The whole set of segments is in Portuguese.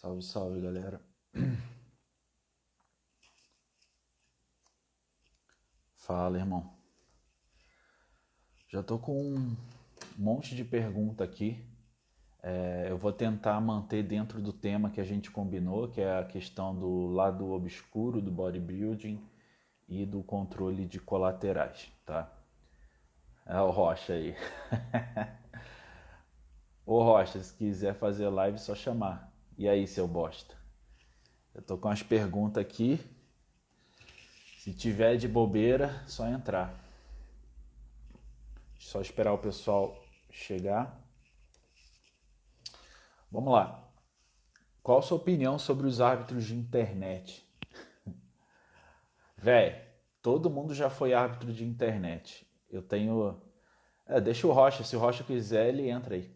Salve, salve, galera. Fala, irmão. Já tô com um monte de pergunta aqui. Eu vou tentar manter dentro do tema que a gente combinou, que é a questão do lado obscuro do bodybuilding e do controle de colaterais, tá? É o Rocha aí. Ô Rocha, se quiser fazer live, é só chamar. E aí, seu bosta? Eu tô com as perguntas aqui. Se tiver de bobeira, só entrar. Só esperar o pessoal chegar. Vamos lá. Qual a sua opinião sobre os árbitros de internet? Véi, todo mundo já foi árbitro de internet. Eu tenho. Deixa o Rocha, se o Rocha quiser, ele entra aí.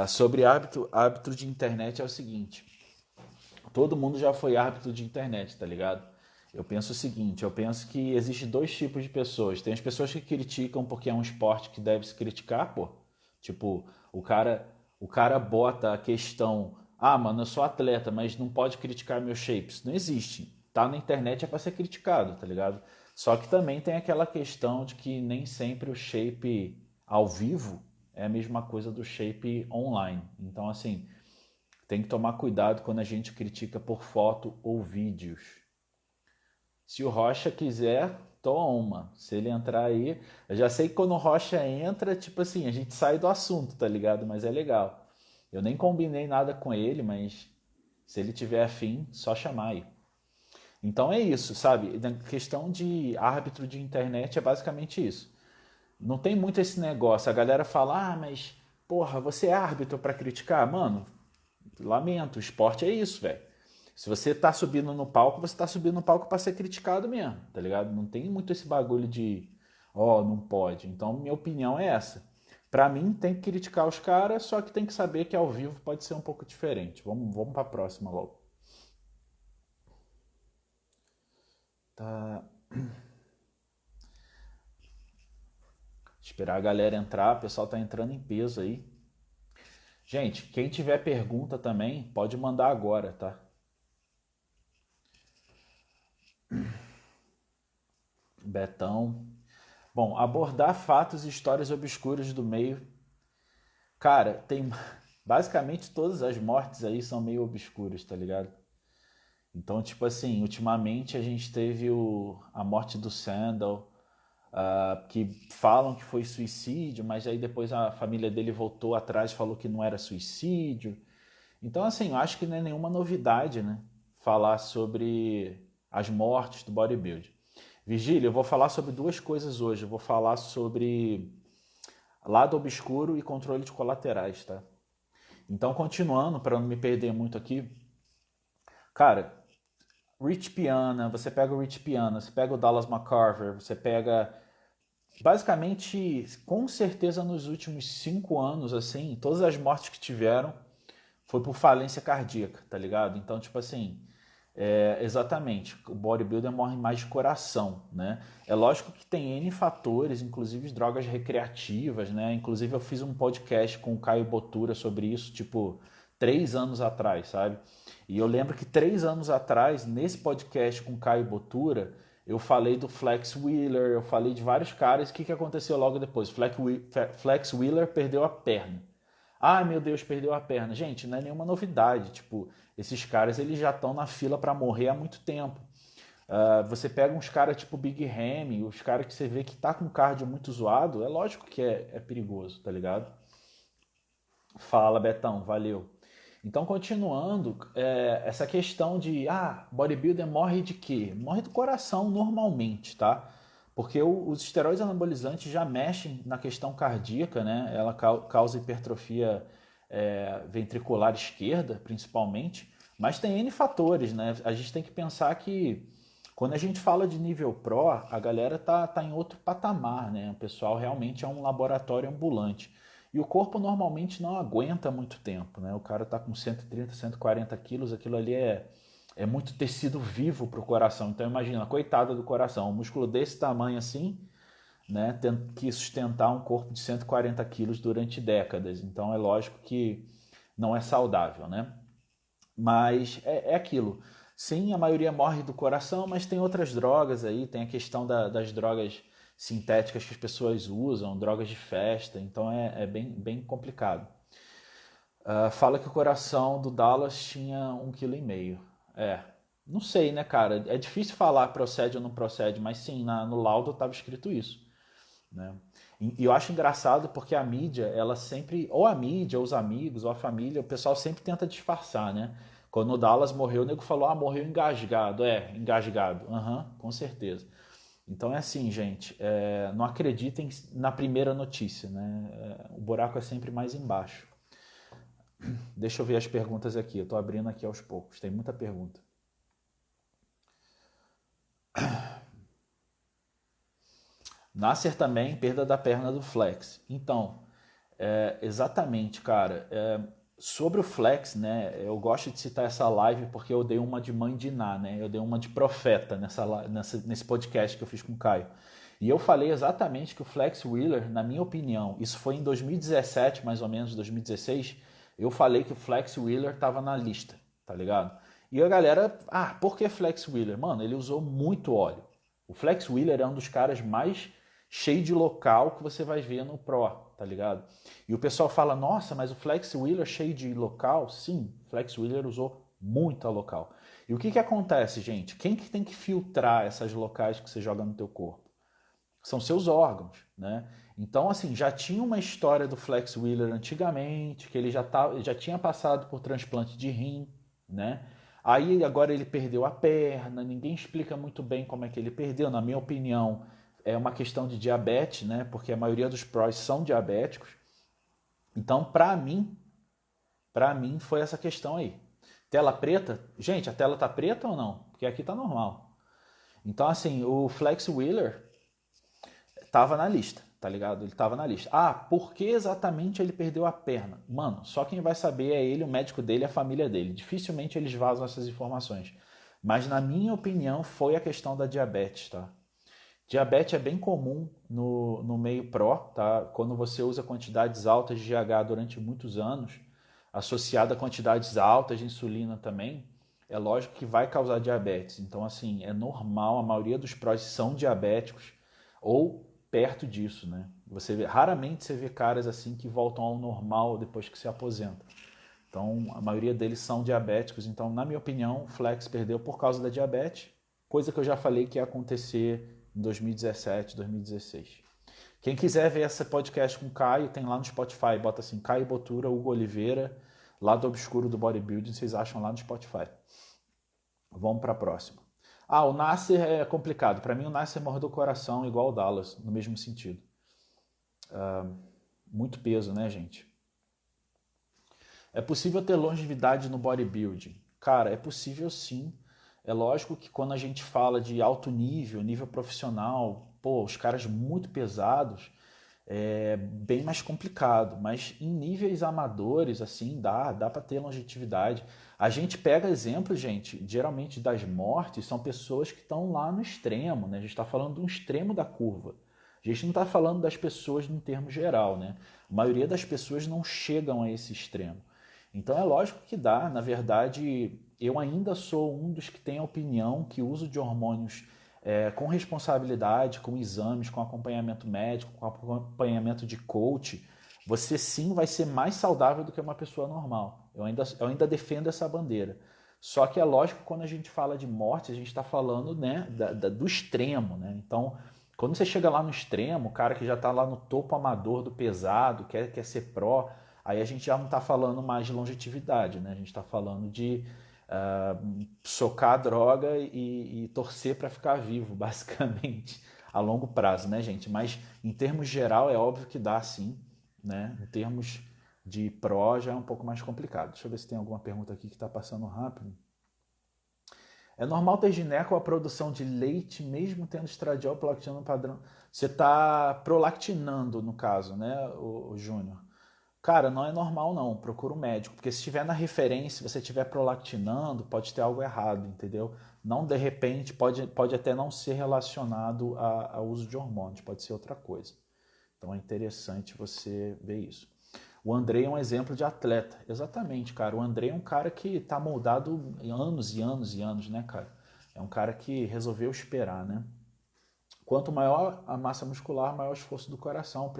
Sobre árbitro de internet é o seguinte: todo mundo já foi árbitro de internet, tá ligado? Eu penso o seguinte: eu penso que existe dois tipos de pessoas. Tem as pessoas que criticam porque é um esporte que deve se criticar, pô. Tipo, o cara bota a questão: ah, mano, eu sou atleta, mas não pode criticar meus shapes. Não existe. Tá na internet é pra ser criticado, tá ligado? Só que também tem aquela questão de que nem sempre o shape ao vivo é a mesma coisa do shape online. Então, assim, tem que tomar cuidado quando a gente critica por foto ou vídeos. Se o Rocha quiser, toma. Se ele entrar aí, eu já sei que quando o Rocha entra, tipo assim, a gente sai do assunto, tá ligado? Mas é legal. Eu nem combinei nada com ele, mas se ele tiver afim, só chamar aí. Então é isso, sabe? Na questão de árbitro de internet é basicamente isso. Não tem muito esse negócio. A galera fala, ah, mas porra, você é árbitro pra criticar? Mano, lamento, o esporte é isso, velho. Se você tá subindo no palco, você tá subindo no palco pra ser criticado mesmo, tá ligado? Não tem muito esse bagulho de, ó, não pode. Então, minha opinião é essa. Pra mim, tem que criticar os caras, só que tem que saber que ao vivo pode ser um pouco diferente. Vamos pra próxima logo. Tá. Esperar a galera entrar, o pessoal tá entrando em peso aí. Gente, quem tiver pergunta também, pode mandar agora, tá? Betão. Bom, abordar fatos e histórias obscuras do meio. Cara, tem basicamente todas as mortes aí são meio obscuras, tá ligado? Então, tipo assim, ultimamente a gente teve a morte do Sandal, que falam que foi suicídio, mas aí depois a família dele voltou atrás e falou que não era suicídio. Então, assim, eu acho que não é nenhuma novidade, né? Falar sobre as mortes do bodybuilding. Virgílio, eu vou falar sobre duas coisas hoje. Eu vou falar sobre lado obscuro e controle de colaterais, tá? Então, continuando, para não me perder muito aqui, cara, Rich Piana, você pega o Rich Piana, você pega o Dallas McCarver, você pega. Basicamente, com certeza nos últimos 5 anos, assim, todas as mortes que tiveram foi por falência cardíaca, tá ligado? Então, tipo assim, exatamente, o bodybuilder morre mais de coração, né? É lógico que tem N fatores, inclusive drogas recreativas, né? Inclusive eu fiz um podcast com o Caio Botura sobre isso, tipo, 3 anos atrás, sabe? E eu lembro que 3 anos atrás, nesse podcast com o Caio Botura, eu falei do Flex Wheeler, eu falei de vários caras. O que aconteceu logo depois? Flex Wheeler perdeu a perna. Ai, meu Deus, perdeu a perna. Gente, não é nenhuma novidade. Tipo, esses caras eles já estão na fila para morrer há muito tempo. Você pega uns caras tipo Big Ramy, os caras que você vê que tá com cardio muito zoado, é lógico que é perigoso, tá ligado? Fala, Betão, valeu. Então, continuando, essa questão de, bodybuilder morre de quê? Morre do coração normalmente, tá? Porque os esteroides anabolizantes já mexem na questão cardíaca, né? Ela causa hipertrofia ventricular esquerda, principalmente, mas tem N fatores, né? A gente tem que pensar que quando a gente fala de nível pro, a galera tá em outro patamar, né? O pessoal realmente é um laboratório ambulante. E o corpo normalmente não aguenta muito tempo, né? O cara tá com 130, 140 quilos, aquilo ali é muito tecido vivo para o coração. Então imagina, coitada do coração, um músculo desse tamanho assim, né? Tendo que sustentar um corpo de 140 quilos durante décadas. Então é lógico que não é saudável, né? Mas é aquilo. Sim, a maioria morre do coração, mas tem outras drogas aí, tem a questão das drogas sintéticas que as pessoas usam, drogas de festa, então é bem complicado. Fala que o coração do Dallas tinha 1,5 kg. Não sei, né, cara? É difícil falar procede ou não procede, mas sim, no laudo estava escrito isso, né? E eu acho engraçado porque a mídia, ela sempre, ou a mídia, ou os amigos, ou a família, o pessoal sempre tenta disfarçar, né? Quando o Dallas morreu, o nego falou, morreu engasgado. Engasgado. Aham, com certeza. Então é assim, gente, não acreditem na primeira notícia, né? O buraco é sempre mais embaixo. Deixa eu ver as perguntas aqui, eu tô abrindo aqui aos poucos, tem muita pergunta. Nasser também, perda da perna do Flex. Então, exatamente, cara. Sobre o Flex, né? Eu gosto de citar essa live porque eu dei uma de mãe de Ná, né? Eu dei uma de profeta nesse podcast que eu fiz com o Caio. E eu falei exatamente que o Flex Wheeler, na minha opinião, isso foi em 2017, mais ou menos, 2016, eu falei que o Flex Wheeler estava na lista, tá ligado? E a galera, por que Flex Wheeler? Mano, ele usou muito óleo. O Flex Wheeler é um dos caras mais cheio de local que você vai ver no Pro, tá ligado? E o pessoal fala, nossa, mas o Flex Wheeler cheio de local? Sim, o Flex Wheeler usou muita local. E o que acontece, gente? Quem que tem que filtrar essas locais que você joga no teu corpo? São seus órgãos, né? Então, assim, já tinha uma história do Flex Wheeler antigamente, que ele já tinha passado por transplante de rim, né? Aí agora ele perdeu a perna, ninguém explica muito bem como é que ele perdeu. Na minha opinião, é uma questão de diabetes, né? Porque a maioria dos pros são diabéticos. Então, para mim foi essa questão aí. Tela preta? Gente, a tela tá preta ou não? Porque aqui tá normal. Então, assim, o Flex Wheeler tava na lista, tá ligado? Ele tava na lista. Por que exatamente ele perdeu a perna? Mano, só quem vai saber é ele, o médico dele e a família dele. Dificilmente eles vazam essas informações. Mas, na minha opinião, foi a questão da diabetes, tá? Diabetes é bem comum no meio pró, tá? Quando você usa quantidades altas de GH durante muitos anos, associada a quantidades altas de insulina também, é lógico que vai causar diabetes. Então, assim, é normal, a maioria dos prós são diabéticos ou perto disso, né? Raramente você vê caras assim que voltam ao normal depois que se aposentam. Então, a maioria deles são diabéticos. Então, na minha opinião, o Flex perdeu por causa da diabetes, coisa que eu já falei que ia acontecer em 2017, 2016. Quem quiser ver esse podcast com o Caio, tem lá no Spotify, bota assim, Caio Botura, Hugo Oliveira, Lado Obscuro do Bodybuilding, vocês acham lá no Spotify. Vamos para a próxima. O Nasser é complicado. Para mim, o Nasser mordeu o coração igual o Dallas, no mesmo sentido. Muito peso, né, gente? É possível ter longevidade no bodybuilding? Cara, é possível sim. É lógico que quando a gente fala de alto nível, nível profissional, os caras muito pesados, é bem mais complicado. Mas em níveis amadores, assim, dá para ter longevidade. A gente pega exemplos, gente, geralmente das mortes, são pessoas que estão lá no extremo, né? A gente está falando de um extremo da curva. A gente não está falando das pessoas no termo geral, né? A maioria das pessoas não chegam a esse extremo. Então é lógico que dá. Na verdade, eu ainda sou um dos que tem a opinião que o uso de hormônios com responsabilidade, com exames, com acompanhamento médico, com acompanhamento de coach, você sim vai ser mais saudável do que uma pessoa normal. Eu ainda defendo essa bandeira. Só que é lógico que quando a gente fala de morte, a gente está falando, né, do extremo. Né? Então, quando você chega lá no extremo, o cara que já está lá no topo amador do pesado, quer ser pró, aí a gente já não está falando mais de longevidade, né? A gente está falando de socar a droga e torcer para ficar vivo, basicamente, a longo prazo, né, gente? Mas em termos geral é óbvio que dá sim, né? Em termos de pró já é um pouco mais complicado. Deixa eu ver se tem alguma pergunta aqui que está passando rápido. É normal ter gineco a produção de leite mesmo tendo estradiol prolactina no padrão? Você está prolactinando no caso, né, o Júnior? Cara, não é normal não, procura um médico, porque se estiver na referência, se você estiver prolactinando, pode ter algo errado, entendeu? Não, de repente, pode até não ser relacionado ao uso de hormônios, pode ser outra coisa. Então é interessante você ver isso. O Andrei é um exemplo de atleta. Exatamente, cara. O Andrei é um cara que tá moldado em anos e anos e anos, né, cara? É um cara que resolveu esperar, né? Quanto maior a massa muscular, maior o esforço do coração.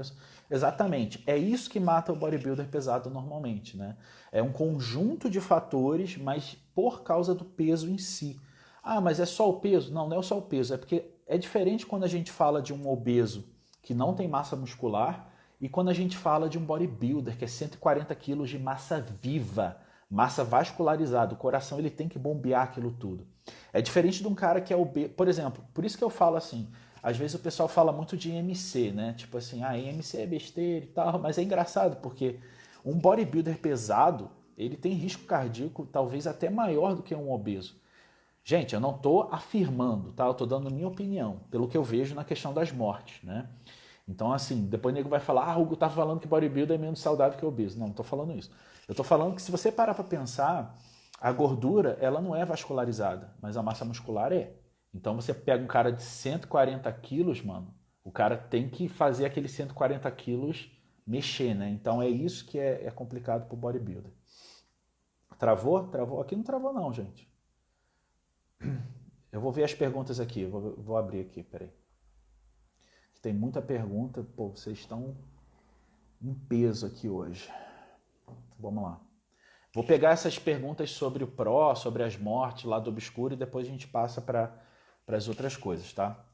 Exatamente. É isso que mata o bodybuilder pesado normalmente, né? É um conjunto de fatores, mas por causa do peso em si. Ah, mas é só o peso? Não, não é só o peso. É porque é diferente quando a gente fala de um obeso que não tem massa muscular e quando a gente fala de um bodybuilder que é 140 quilos de massa viva, massa vascularizada. O coração ele tem que bombear aquilo tudo. É diferente de um cara que é obeso. Por exemplo, por isso que eu falo assim, às vezes o pessoal fala muito de IMC, né? Tipo assim, IMC é besteira e tal, mas é engraçado porque um bodybuilder pesado, ele tem risco cardíaco talvez até maior do que um obeso. Gente, eu não estou afirmando, tá? Eu estou dando minha opinião, pelo que eu vejo na questão das mortes, né? Então, assim, depois o nego vai falar, Hugo tá falando que bodybuilder é menos saudável que obeso. Não, não estou falando isso. Eu estou falando que se você parar para pensar, a gordura, ela não é vascularizada, mas a massa muscular é. Então você pega um cara de 140 quilos, mano, o cara tem que fazer aqueles 140 quilos mexer, né? Então é isso que é complicado pro bodybuilder. Travou? Travou? Aqui não travou não, gente. Eu vou ver as perguntas aqui, vou abrir aqui, peraí. Tem muita pergunta, pô, vocês estão em peso aqui hoje. Vamos lá. Vou pegar essas perguntas sobre o pró, sobre as mortes, lado obscuro, e depois a gente passa para as outras coisas, tá?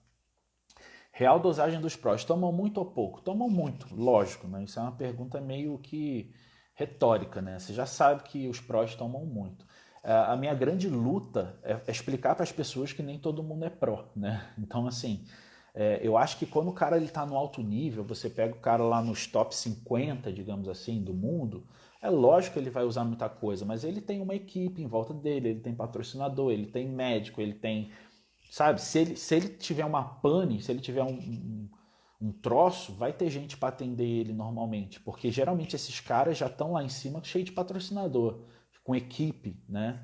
Real dosagem dos prós, tomam muito ou pouco? Tomam muito, lógico, né? Isso é uma pergunta meio que retórica, né? Você já sabe que os prós tomam muito. A minha grande luta é explicar para as pessoas que nem todo mundo é pró, né? Então, assim, eu acho que quando o cara está no alto nível, você pega o cara lá nos top 50, digamos assim, do mundo, é lógico que ele vai usar muita coisa, mas ele tem uma equipe em volta dele, ele tem patrocinador, ele tem médico, ele tem. Sabe, se ele tiver uma pane, se ele tiver um troço, vai ter gente para atender ele normalmente, porque geralmente esses caras já estão lá em cima cheio de patrocinador, com equipe, né?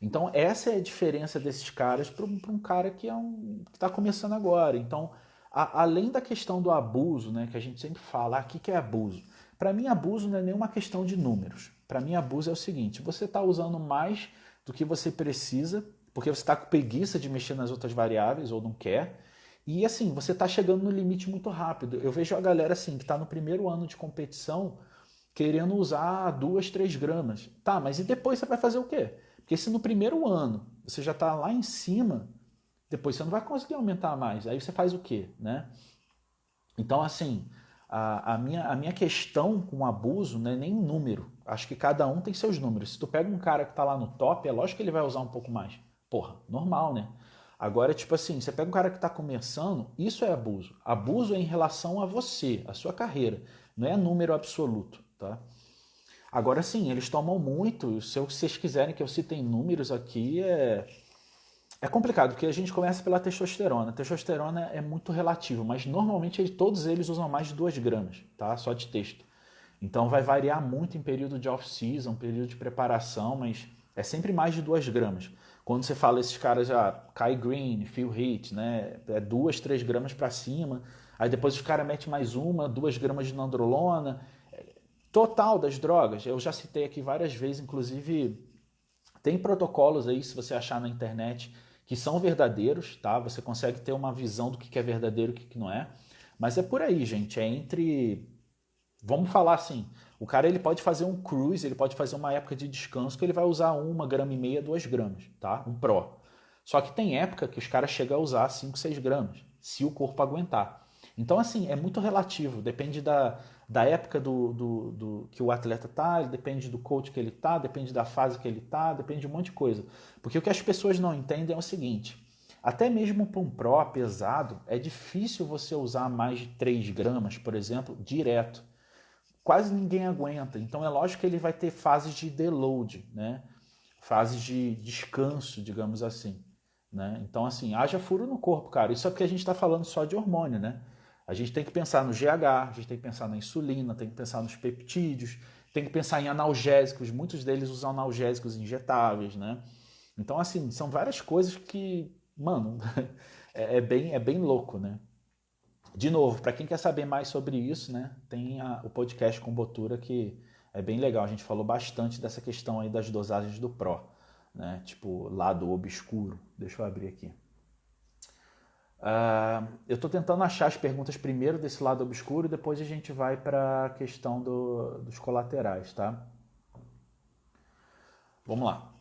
Então essa é a diferença desses caras para um cara que que está começando agora. Então, além da questão do abuso, né, que a gente sempre fala, o que é abuso? Para mim, abuso não é nenhuma questão de números. Para mim, abuso é o seguinte: você está usando mais do que você precisa, porque você está com preguiça de mexer nas outras variáveis ou não quer. E assim, você está chegando no limite muito rápido. Eu vejo a galera assim, que está no primeiro ano de competição, querendo usar 2, 3 gramas. Tá, mas e depois você vai fazer o quê? Porque se no primeiro ano você já está lá em cima, depois você não vai conseguir aumentar mais. Aí você faz o quê, né? Então, assim, a minha questão com o abuso não é nem número. Acho que cada um tem seus números. Se tu pega um cara que tá lá no top, é lógico que ele vai usar um pouco mais. Porra, normal, né? Agora, tipo assim, você pega um cara que tá começando, isso é abuso. Abuso é em relação a você, a sua carreira. Não é número absoluto, tá? Agora sim, eles tomam muito. Se vocês quiserem que eu cite em números aqui, é complicado, porque a gente começa pela testosterona. A testosterona é muito relativo, mas normalmente todos eles usam mais de 2 gramas, tá? Só de testo. Então vai variar muito em período de off-season, período de preparação, mas é sempre mais de 2 gramas. Quando você fala esses caras já, Kai Green, Phil Heath, né? É 2, 3 gramas para cima. Aí depois os caras metem mais 2 gramas de nandrolona. Total das drogas, eu já citei aqui várias vezes, inclusive tem protocolos aí, se você achar na internet, que são verdadeiros, tá? Você consegue ter uma visão do que é verdadeiro e o que não é. Mas é por aí, gente. É entre. Vamos falar assim: o cara ele pode fazer um cruise, ele pode fazer uma época de descanso que ele vai usar 1,5 gramas, 2 gramas, tá? Um Pro. Só que tem época que os caras chegam a usar 5, 6 gramas, se o corpo aguentar. Então, assim, é muito relativo, depende da época que o atleta tá, depende do coach que ele tá, depende da fase que ele tá, depende de um monte de coisa. Porque o que as pessoas não entendem é o seguinte: até mesmo para um Pro pesado, é difícil você usar mais de 3 gramas, por exemplo, direto. Quase ninguém aguenta. Então é lógico que ele vai ter fases de deload, né? Fases de descanso, digamos assim. Né? Então, assim, haja furo no corpo, cara. Isso é porque a gente está falando só de hormônio, né? A gente tem que pensar no GH, a gente tem que pensar na insulina, tem que pensar nos peptídeos, tem que pensar em analgésicos. Muitos deles usam analgésicos injetáveis, né? Então, assim, são várias coisas que, mano, é bem louco, né? De novo, para quem quer saber mais sobre isso, né, tem o podcast com Botura que é bem legal. A gente falou bastante dessa questão aí das dosagens do Pro, né, tipo lado obscuro. Deixa eu abrir aqui. Eu estou tentando achar as perguntas primeiro desse lado obscuro e depois a gente vai para a questão dos colaterais, tá? Vamos lá.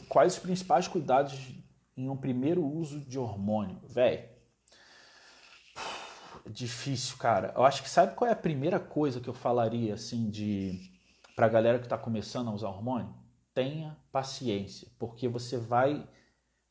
Quais os principais cuidados em um primeiro uso de hormônio? Véi, difícil, cara. Eu acho que sabe qual é a primeira coisa que eu falaria, assim, pra galera que tá começando a usar hormônio? Tenha paciência, porque você vai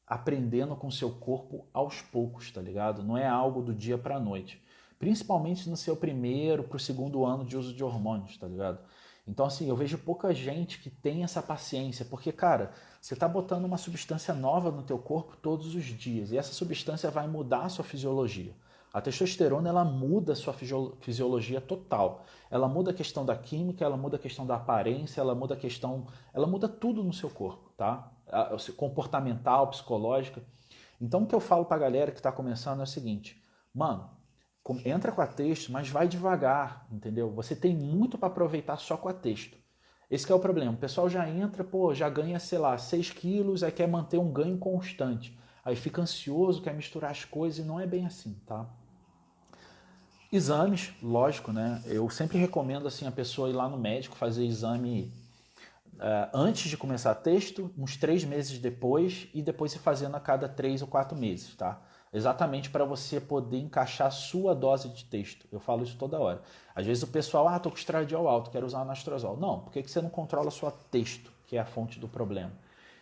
aprendendo com o seu corpo aos poucos, tá ligado? Não é algo do dia pra noite. Principalmente no seu primeiro pro segundo ano de uso de hormônios, tá ligado? Então, assim, eu vejo pouca gente que tem essa paciência, porque, cara, você tá botando uma substância nova no teu corpo todos os dias, e essa substância vai mudar a sua fisiologia. A testosterona, ela muda a sua fisiologia total. Ela muda a questão da química, ela muda a questão da aparência, ela muda tudo no seu corpo, tá? Comportamental, psicológica. Então, o que eu falo pra galera que tá começando é o seguinte, mano, entra com a texto, mas vai devagar, entendeu? Você tem muito para aproveitar só com a texto. Esse que é o problema. O pessoal já entra, pô, já ganha, sei lá, 6 quilos, aí quer manter um ganho constante. Aí fica ansioso, quer misturar as coisas e não é bem assim, tá? Exames, lógico, né? Eu sempre recomendo assim a pessoa ir lá no médico fazer exame antes de começar texto, uns 3 meses depois e depois se fazendo a cada 3 ou 4 meses, tá? Exatamente para você poder encaixar a sua dose de texto. Eu falo isso toda hora. Às vezes o pessoal, tô com estradiol alto, quero usar anastrozol. Não, por que você não controla a sua texto, que é a fonte do problema?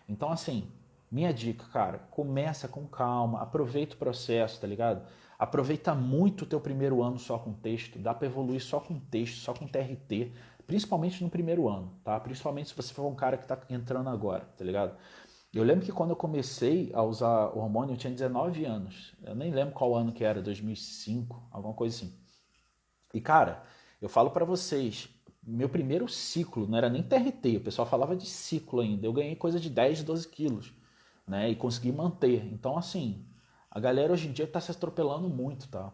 Então, assim, minha dica, cara, começa com calma, aproveita o processo, tá ligado? Aproveita muito o teu primeiro ano só com texto, dá para evoluir só com texto, só com TRT, principalmente no primeiro ano, tá? Principalmente se você for um cara que tá entrando agora, tá ligado? Eu lembro que quando eu comecei a usar hormônio, eu tinha 19 anos. Eu nem lembro qual ano que era, 2005, alguma coisa assim. E cara, eu falo pra vocês, meu primeiro ciclo, não era nem TRT, o pessoal falava de ciclo ainda. Eu ganhei coisa de 10, 12 quilos, né? E consegui manter. Então, assim, a galera hoje em dia tá se atropelando muito, tá?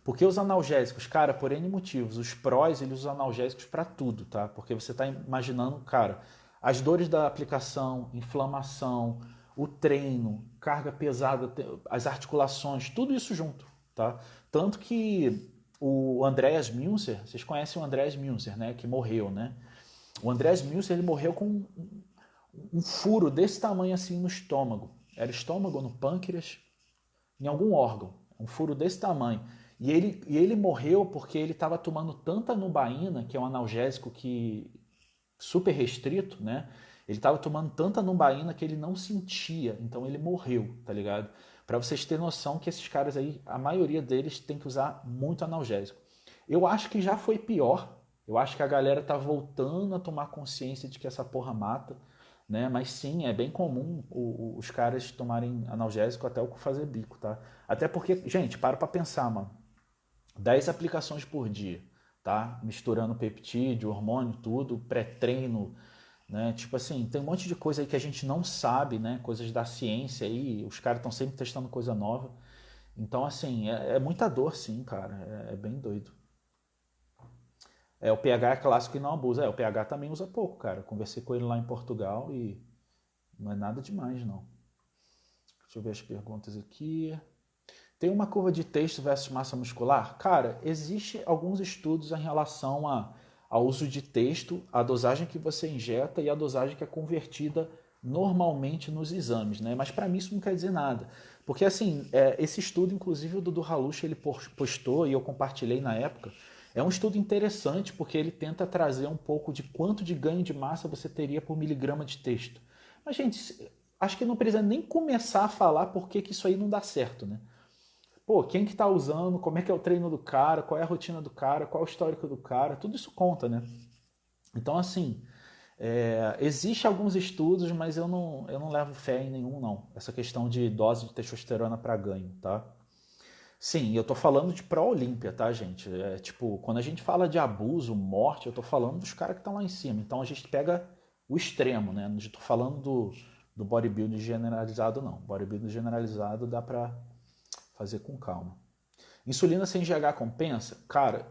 Porque os analgésicos, cara, por N motivos, os prós, eles usam analgésicos para tudo, tá? Porque você tá imaginando, cara, as dores da aplicação, inflamação, o treino, carga pesada, as articulações, tudo isso junto, tá? Tanto que o Andreas Münzer, vocês conhecem o Andreas Münzer, né? Que morreu, né? O Andreas Münzer, ele morreu com um furo desse tamanho assim no estômago. Era estômago, no pâncreas, em algum órgão. Um furo desse tamanho. E ele morreu porque ele estava tomando tanta nubaína, que é um analgésico que super restrito, né? Ele estava tomando tanta nubaína que ele não sentia, então ele morreu, tá ligado? Para vocês terem noção que esses caras aí, a maioria deles tem que usar muito analgésico. Eu acho que já foi pior. Eu acho que a galera tá voltando a tomar consciência de que essa porra mata, né? Mas sim, é bem comum os caras tomarem analgésico até o fazer bico, tá? Até porque, gente, para pensar, mano. 10 aplicações por dia, tá? Misturando peptídeo, hormônio, tudo, pré-treino, né? Tipo assim, tem um monte de coisa aí que a gente não sabe, né? Coisas da ciência aí, os caras estão sempre testando coisa nova. Então, assim, é muita dor, sim, cara. É bem doido. O pH é clássico e não abusa. O pH também usa pouco, cara. Eu conversei com ele lá em Portugal e não é nada demais, não. Deixa eu ver as perguntas aqui. Tem uma curva de texto versus massa muscular? Cara, existe alguns estudos em relação ao uso de texto, a dosagem que você injeta e a dosagem que é convertida normalmente nos exames, né? Mas para mim isso não quer dizer nada. Porque assim, esse estudo, inclusive o Dudu Halush, ele postou e eu compartilhei na época, é um estudo interessante porque ele tenta trazer um pouco de quanto de ganho de massa você teria por miligrama de texto. Mas, gente, acho que não precisa nem começar a falar por que isso aí não dá certo, né? Pô, quem que tá usando, como é que é o treino do cara, qual é a rotina do cara, qual é o histórico do cara, tudo isso conta, né? Então, assim, existe alguns estudos, mas eu não levo fé em nenhum, não. Essa questão de dose de testosterona para ganho, tá? Sim, eu tô falando de pró-olímpia, tá, gente? Tipo, quando a gente fala de abuso, morte, eu tô falando dos caras que estão lá em cima. Então a gente pega o extremo, né? Não tô falando do bodybuilding generalizado, não. Bodybuilding generalizado dá pra fazer com calma. Insulina sem GH compensa? Cara,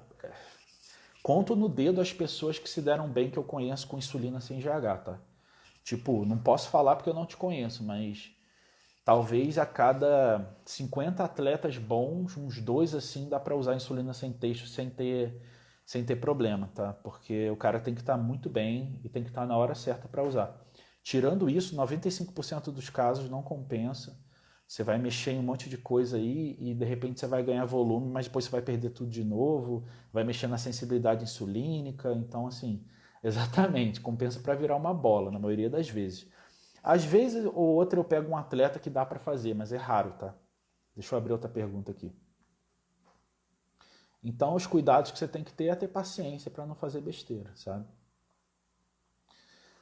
conto no dedo as pessoas que se deram bem que eu conheço com insulina sem GH, tá? Tipo, não posso falar porque eu não te conheço, mas talvez a cada 50 atletas bons, uns dois assim, dá para usar insulina sem texto sem ter problema, tá? Porque o cara tem que estar muito bem e tem que estar na hora certa para usar. Tirando isso, 95% dos casos não compensa. Você vai mexer em um monte de coisa aí e de repente você vai ganhar volume, mas depois você vai perder tudo de novo, vai mexer na sensibilidade insulínica. Então, assim, exatamente, compensa para virar uma bola, na maioria das vezes. Às vezes ou outra eu pego um atleta que dá para fazer, mas é raro, tá? Deixa eu abrir outra pergunta aqui. Então, os cuidados que você tem que ter é ter paciência para não fazer besteira, sabe?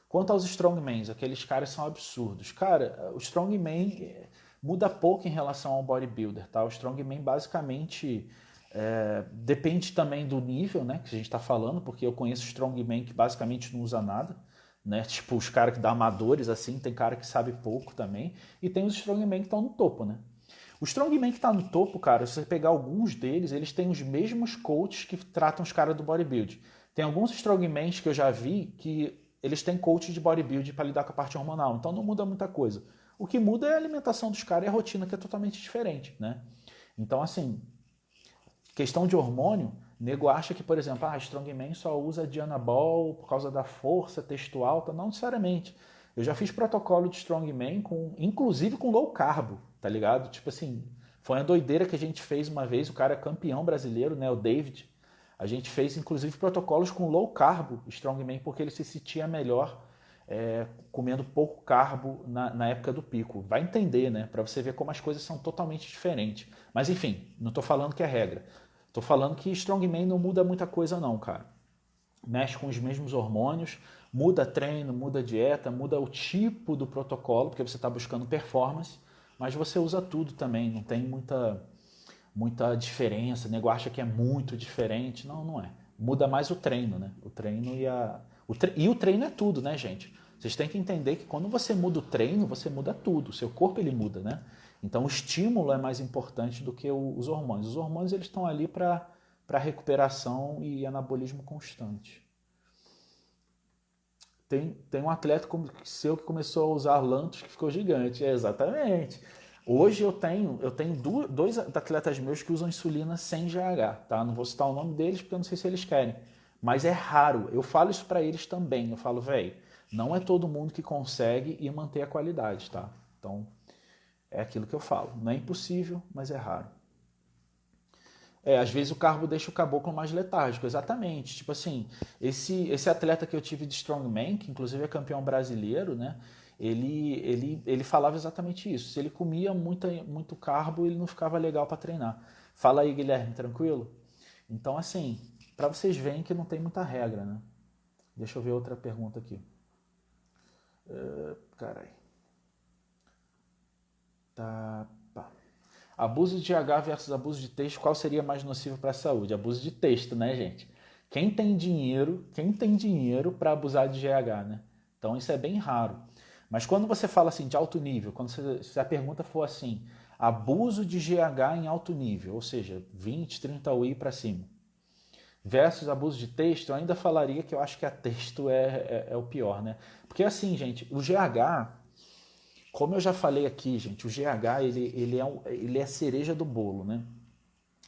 Quanto aos strongmans, aqueles caras são absurdos. Cara, o strongman muda pouco em relação ao bodybuilder, tá? O strongman basicamente depende também do nível, né, que a gente está falando, porque eu conheço strongman que basicamente não usa nada, né? Tipo, os caras que dão amadores, assim, tem cara que sabe pouco também, e tem os strongman que estão no topo, né? O strongman que está no topo, cara, se você pegar alguns deles, eles têm os mesmos coaches que tratam os caras do bodybuild. Tem alguns strongmans que eu já vi que eles têm coach de bodybuild para lidar com a parte hormonal, então não muda muita coisa. O que muda é a alimentação dos caras e a rotina, que é totalmente diferente, né? Então, assim, questão de hormônio, nego acha que, por exemplo, strongman só usa Dianabol por causa da força textual alta. Não necessariamente. Eu já fiz protocolo de strongman, inclusive com low carb, tá ligado? Tipo assim, foi uma doideira que a gente fez uma vez, o cara é campeão brasileiro, né, o David. A gente fez, inclusive, protocolos com low carb strongman, porque ele se sentia melhor comendo pouco carbo na época do pico. Vai entender, né? Para você ver como as coisas são totalmente diferentes. Mas enfim, não estou falando que é regra. Estou falando que strongman não muda muita coisa não, cara. Mexe com os mesmos hormônios, muda treino, muda dieta, muda o tipo do protocolo, porque você está buscando performance, mas você usa tudo também, não tem muita diferença. O nego acha que é muito diferente. Não, não é. Muda mais o treino, né? O treino e o treino é tudo, né, gente? Vocês têm que entender que quando você muda o treino, você muda tudo. O seu corpo, ele muda, né? Então, o estímulo é mais importante do que os hormônios. Os hormônios, eles estão ali para recuperação e anabolismo constante. Tem um atleta seu que começou a usar Lantus que ficou gigante. Exatamente. Hoje eu tenho dois atletas meus que usam insulina sem GH, tá? Não vou citar o nome deles porque eu não sei se eles querem. Mas é raro. Eu falo isso para eles também. Eu falo, velho, não é todo mundo que consegue e manter a qualidade, tá? Então, é aquilo que eu falo. Não é impossível, mas é raro. Às vezes o carbo deixa o caboclo mais letárgico, exatamente. Tipo assim, esse atleta que eu tive de Strongman, que inclusive é campeão brasileiro, né? Ele falava exatamente isso. Se ele comia muito carbo, ele não ficava legal para treinar. Fala aí, Guilherme, tranquilo? Então, assim, para vocês verem que não tem muita regra, né? Deixa eu ver outra pergunta aqui. Carai. Tá. Abuso de GH versus abuso de texto, qual seria mais nocivo para a saúde? Abuso de texto, né, gente? Quem tem dinheiro para abusar de GH, né? Então isso é bem raro. Mas quando você fala assim de alto nível, se a pergunta for assim, abuso de GH em alto nível, ou seja, 20, 30 UI para cima, versus abuso de texto, eu ainda falaria que eu acho que a texto é o pior, né? Porque assim, gente, o GH, como eu já falei aqui, gente, o GH ele é a cereja do bolo, né?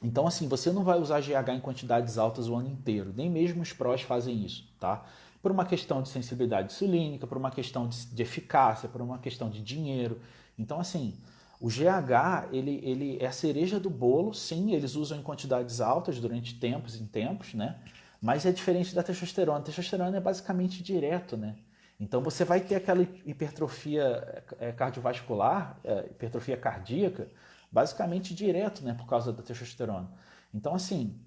Então, assim, você não vai usar GH em quantidades altas o ano inteiro, nem mesmo os prós fazem isso, tá? Por uma questão de sensibilidade insulínica, por uma questão de eficácia, por uma questão de dinheiro. Então, assim, o GH, ele é a cereja do bolo, sim, eles usam em quantidades altas durante tempos em tempos, né? Mas é diferente da testosterona. A testosterona é basicamente direto, né? Então você vai ter aquela hipertrofia cardiovascular, hipertrofia cardíaca, basicamente direto, né, por causa da testosterona. Então, assim,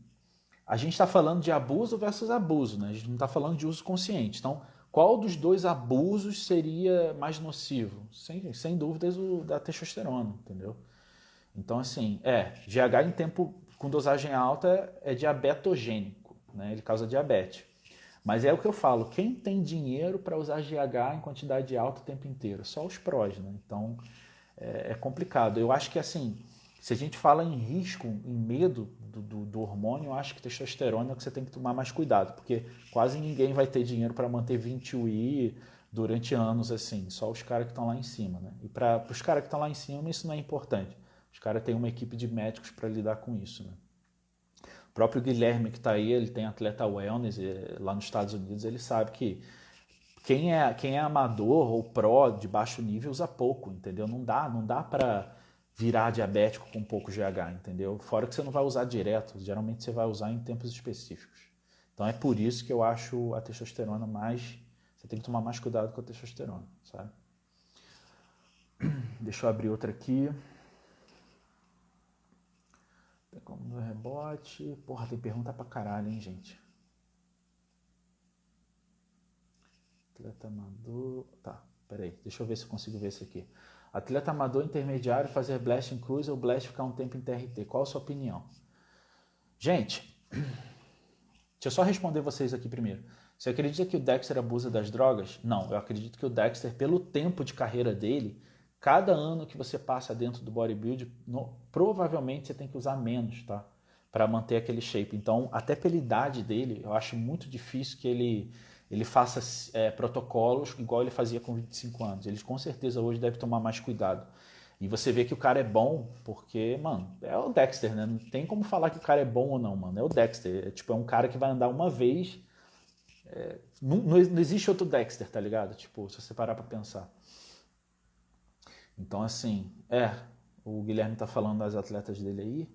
a gente está falando de abuso versus abuso, né? A gente não está falando de uso consciente. Então, qual dos dois abusos seria mais nocivo? Sem dúvidas o da testosterona, entendeu? Então, assim, GH em tempo com dosagem alta é diabetogênico, né? Ele causa diabetes. Mas é o que eu falo, quem tem dinheiro para usar GH em quantidade alta o tempo inteiro? Só os prós, né? Então, é complicado. Eu acho que, assim, Se a gente fala em risco, em medo do hormônio, eu acho que testosterona é o que você tem que tomar mais cuidado, porque quase ninguém vai ter dinheiro para manter 20 UI durante anos assim, só os caras que estão lá em cima, né? E para os caras que estão lá em cima, isso não é importante. Os caras têm uma equipe de médicos para lidar com isso, né? O próprio Guilherme que está aí, ele tem atleta wellness lá nos Estados Unidos, ele sabe que quem é amador ou pró de baixo nível usa pouco, entendeu? Não dá para virar diabético com pouco GH, entendeu? Fora que você não vai usar direto, geralmente você vai usar em tempos específicos. Então é por isso que eu acho a testosterona mais... Você tem que tomar mais cuidado com a testosterona, sabe? Deixa eu abrir outra aqui. Tem como no rebote. Porra, tem pergunta pra caralho, hein, gente? Atleta amador... Tá, peraí. Deixa eu ver se eu consigo ver isso aqui. Atleta amador intermediário fazer blast em cruise ou blast ficar um tempo em TRT. Qual a sua opinião? Gente, deixa eu só responder vocês aqui primeiro. Você acredita que o Dexter abusa das drogas? Não, eu acredito que o Dexter, pelo tempo de carreira dele, cada ano que você passa dentro do bodybuilding, provavelmente você tem que usar menos, tá? Para manter aquele shape. Então, até pela idade dele, eu acho muito difícil que ele faça protocolos igual ele fazia com 25 anos. Ele com certeza hoje deve tomar mais cuidado. E você vê que o cara é bom, porque, mano, é o Dexter, né? Não tem como falar que o cara é bom ou não, mano. É o Dexter. É um cara que vai andar uma vez. Não existe outro Dexter, tá ligado? Tipo, se você parar pra pensar. Então, assim, o Guilherme tá falando das atletas dele aí.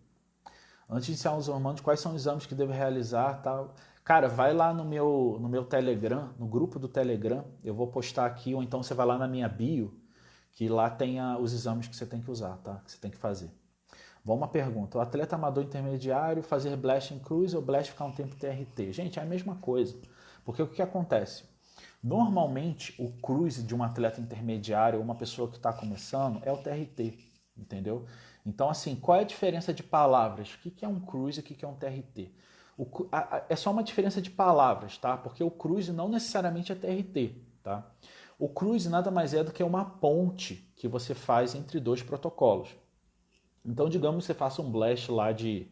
Antes de iniciar os hormônios, quais são os exames que devo realizar, tal. Cara, vai lá no meu Telegram, no grupo do Telegram, eu vou postar aqui, ou então você vai lá na minha bio, que lá tem os exames que você tem que usar, tá? Que você tem que fazer. Vamos uma pergunta. O atleta amador intermediário fazer blast em cruise ou blast ficar um tempo TRT? Gente, é a mesma coisa. Porque o que acontece? Normalmente, o cruise de um atleta intermediário ou uma pessoa que está começando é o TRT, entendeu? Então, assim, qual é a diferença de palavras? O que é um cruise e o que é um TRT? É só uma diferença de palavras, tá? Porque o cruise não necessariamente é TRT, tá? O cruise nada mais é do que uma ponte que você faz entre dois protocolos. Então, digamos que você faça um blast lá de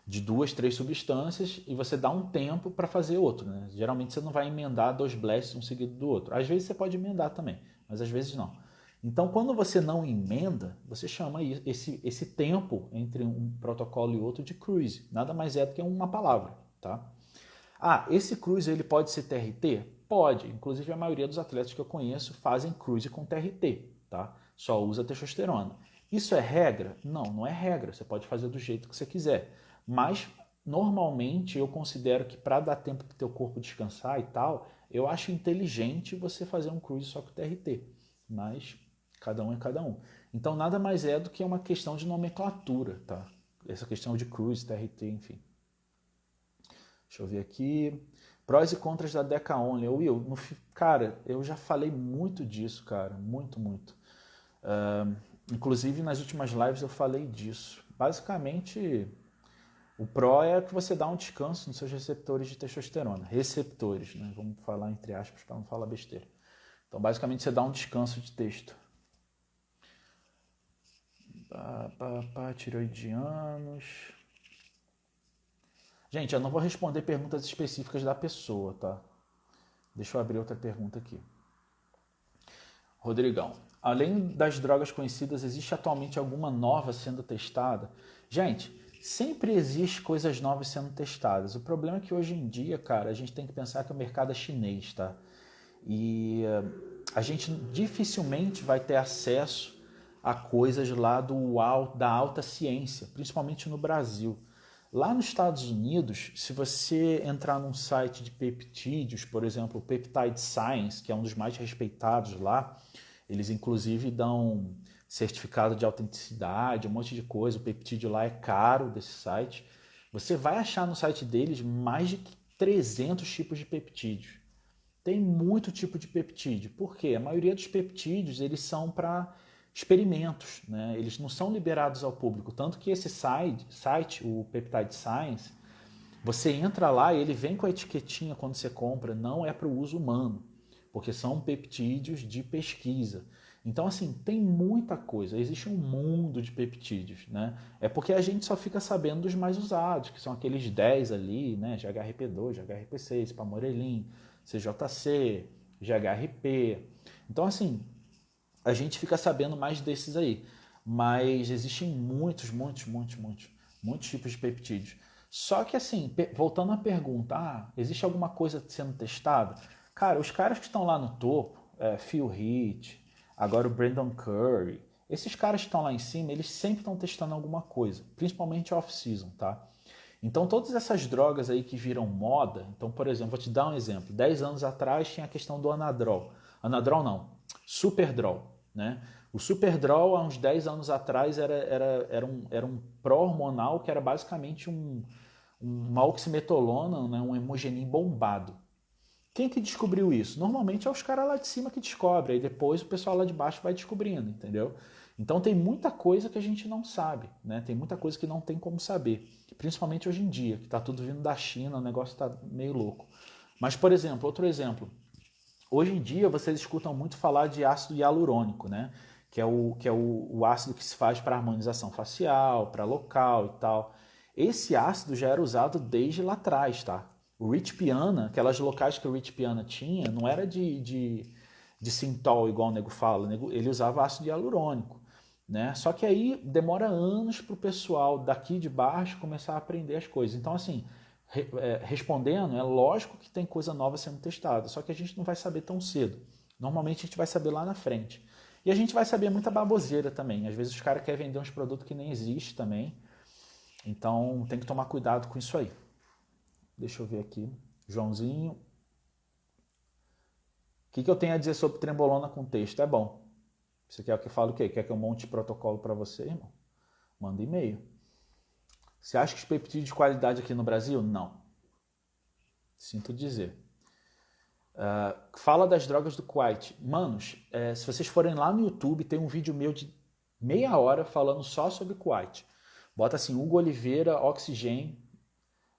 2, 3 substâncias e você dá um tempo para fazer outro. Né? Geralmente você não vai emendar 2 blasts um seguido do outro. Às vezes você pode emendar também, mas às vezes não. Então, quando você não emenda, você chama esse tempo entre um protocolo e outro de cruise. Nada mais é do que uma palavra. Tá? Esse cruise ele pode ser TRT? Pode. Inclusive, a maioria dos atletas que eu conheço fazem cruise com TRT. Tá? Só usa testosterona. Isso é regra? Não, não é regra. Você pode fazer do jeito que você quiser. Mas, normalmente, eu considero que para dar tempo para o teu corpo descansar e tal, eu acho inteligente você fazer um cruise só com TRT. Mas, cada um é cada um. Então, nada mais é do que uma questão de nomenclatura, tá? Essa questão de cruise, TRT, enfim. Deixa eu ver aqui. Prós e contras da Deca Only. Will, cara, eu já falei muito disso, cara. Muito, muito. Inclusive, nas últimas lives eu falei disso. Basicamente, o pró é que você dá um descanso nos seus receptores de testosterona. Receptores, né? Vamos falar entre aspas para não falar besteira. Então, basicamente, você dá um descanso de texto. Tiroidianos. Gente, eu não vou responder perguntas específicas da pessoa, tá? Deixa eu abrir outra pergunta aqui. Rodrigão, além das drogas conhecidas, existe atualmente alguma nova sendo testada? Gente, sempre existe coisas novas sendo testadas. O problema é que hoje em dia, cara, a gente tem que pensar que o mercado é chinês, tá? E a gente dificilmente vai ter acesso a coisas lá da alta ciência, principalmente no Brasil. Lá nos Estados Unidos, se você entrar num site de peptídeos, por exemplo, o Peptide Science, que é um dos mais respeitados lá, eles inclusive dão certificado de autenticidade, um monte de coisa, o peptídeo lá é caro desse site. Você vai achar no site deles mais de 300 tipos de peptídeos. Tem muito tipo de peptídeo. Por quê? A maioria dos peptídeos eles são para experimentos, né? Eles não são liberados ao público. Tanto que esse site, o Peptide Science, você entra lá e ele vem com a etiquetinha quando você compra, não é para o uso humano, porque são peptídeos de pesquisa. Então, assim, tem muita coisa. Existe um mundo de peptídeos, né? É porque a gente só fica sabendo dos mais usados, que são aqueles 10 ali, né? GHRP2, GHRP6, Pamorelin, CJC, GHRP. Então, assim, a gente fica sabendo mais desses aí. Mas existem muitos tipos de peptídeos. Só que, assim, voltando à pergunta, existe alguma coisa sendo testada? Cara, os caras que estão lá no topo, Phil Heath, agora o Brandon Curry, esses caras que estão lá em cima, eles sempre estão testando alguma coisa, principalmente off-season, tá? Então, todas essas drogas aí que viram moda, então, por exemplo, vou te dar um exemplo. 10 anos atrás tinha a questão do Anadrol. Anadrol não, Superdrol, né? O Superdrol, há uns 10 anos atrás, era um pró-hormonal que era basicamente uma oximetolona, né? Um hemogenin bombado. Quem que descobriu isso? Normalmente é os caras lá de cima que descobrem, aí depois o pessoal lá de baixo vai descobrindo, entendeu? Então tem muita coisa que a gente não sabe, né? Tem muita coisa que não tem como saber, principalmente hoje em dia, que está tudo vindo da China, o negócio está meio louco. Mas, por exemplo, outro exemplo, hoje em dia vocês escutam muito falar de ácido hialurônico, né? Que é o ácido que se faz para harmonização facial, para local e tal. Esse ácido já era usado desde lá atrás, tá? O Rich Piana, aquelas locais que o Rich Piana tinha, não era de Sintol, igual o nego fala. Ele usava ácido hialurônico, né? Só que aí demora anos para o pessoal daqui de baixo começar a aprender as coisas. Então, assim, respondendo, é lógico que tem coisa nova sendo testada, só que a gente não vai saber tão cedo. Normalmente a gente vai saber lá na frente. E a gente vai saber muita baboseira também. Às vezes os caras querem vender uns produtos que nem existem também. Então tem que tomar cuidado com isso aí. Deixa eu ver aqui. Joãozinho. O que eu tenho a dizer sobre trembolona com texto? É bom. Você quer que eu fale o quê? Quer que eu monte protocolo para você, irmão? Manda e-mail. Você acha que os peptídeos de qualidade aqui no Brasil? Não. Sinto dizer. Fala das drogas do Kuwait. Manos, se vocês forem lá no YouTube, tem um vídeo meu de meia hora falando só sobre Kuwait. Bota assim, Hugo Oliveira, Oxygen,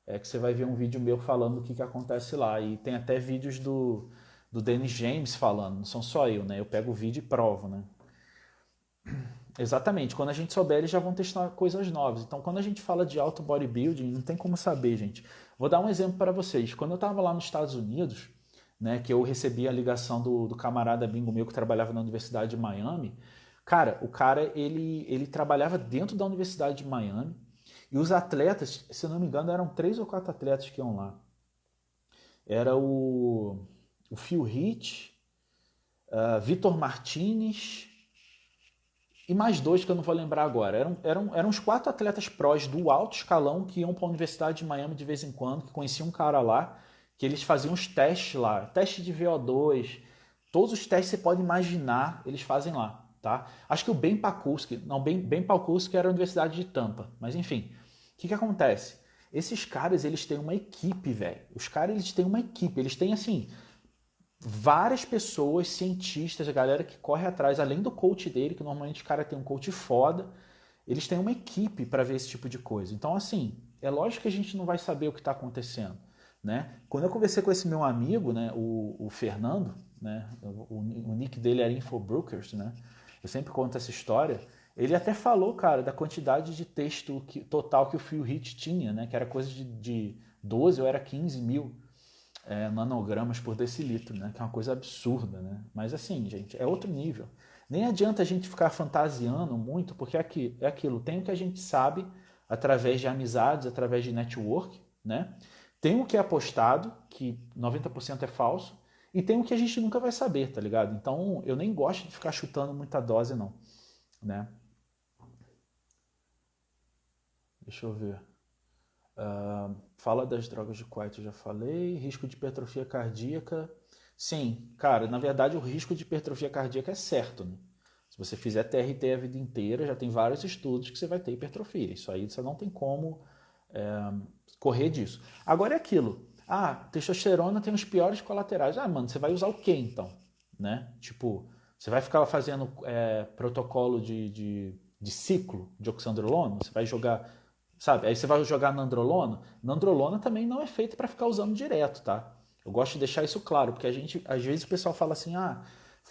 que você vai ver um vídeo meu falando o que acontece lá. E tem até vídeos do Dennis James falando, não são só eu, né? Eu pego o vídeo e provo, né? Exatamente, quando a gente souber, eles já vão testar coisas novas. Então, quando a gente fala de auto bodybuilding, não tem como saber, gente. Vou dar um exemplo para vocês. Quando eu estava lá nos Estados Unidos, né, que eu recebi a ligação do camarada bingo meu que trabalhava na Universidade de Miami, cara, o cara, ele trabalhava dentro da Universidade de Miami, e os atletas, se eu não me engano, eram 3 ou 4 atletas que iam lá. Era o Phil Heath, Vitor Martinez e mais 2 que eu não vou lembrar agora. Eram uns 4 atletas prós do alto escalão que iam para a Universidade de Miami de vez em quando, que conheciam um cara lá, que eles faziam os testes lá, teste de VO2, todos os testes que você pode imaginar, eles fazem lá, tá? Acho que o Ben Pakulski, não, Ben Pakulski era a Universidade de Tampa, mas enfim. O que acontece? Esses caras, eles têm uma equipe, velho. Os caras, eles têm uma equipe, eles têm, assim, várias pessoas, cientistas, a galera que corre atrás, além do coach dele, que normalmente o cara tem um coach foda, eles têm uma equipe para ver esse tipo de coisa. Então, assim, é lógico que a gente não vai saber o que está acontecendo, né? Quando eu conversei com esse meu amigo, né, o Fernando, né, o nick dele era Infobrokers, né? Eu sempre conto essa história. Ele até falou, cara, da quantidade de texto total que o Phil Heath tinha, né? Que era coisa de 12 ou era 15 mil nanogramas por decilitro, né? Que é uma coisa absurda, né? Mas assim, gente, é outro nível. Nem adianta a gente ficar fantasiando muito, porque é aquilo, tem o que a gente sabe através de amizades, através de network, né? Tem o que é apostado, que 90% é falso, e tem o que a gente nunca vai saber, tá ligado? Então, eu nem gosto de ficar chutando muita dose, não, né? Deixa eu ver. Fala das drogas de Kuwait, eu já falei. Risco de hipertrofia cardíaca. Sim, cara, na verdade o risco de hipertrofia cardíaca é certo, né? Se você fizer TRT a vida inteira, já tem vários estudos que você vai ter hipertrofia. Isso aí você não tem como correr disso. Agora é aquilo. Testosterona tem os piores colaterais. Mano, você vai usar o quê então? Né? Tipo, você vai ficar fazendo protocolo de ciclo de oxandrolona? Você vai jogar, sabe? Aí você vai jogar nandrolona. Nandrolona também não é feito para ficar usando direto, tá? Eu gosto de deixar isso claro, porque às vezes o pessoal fala assim,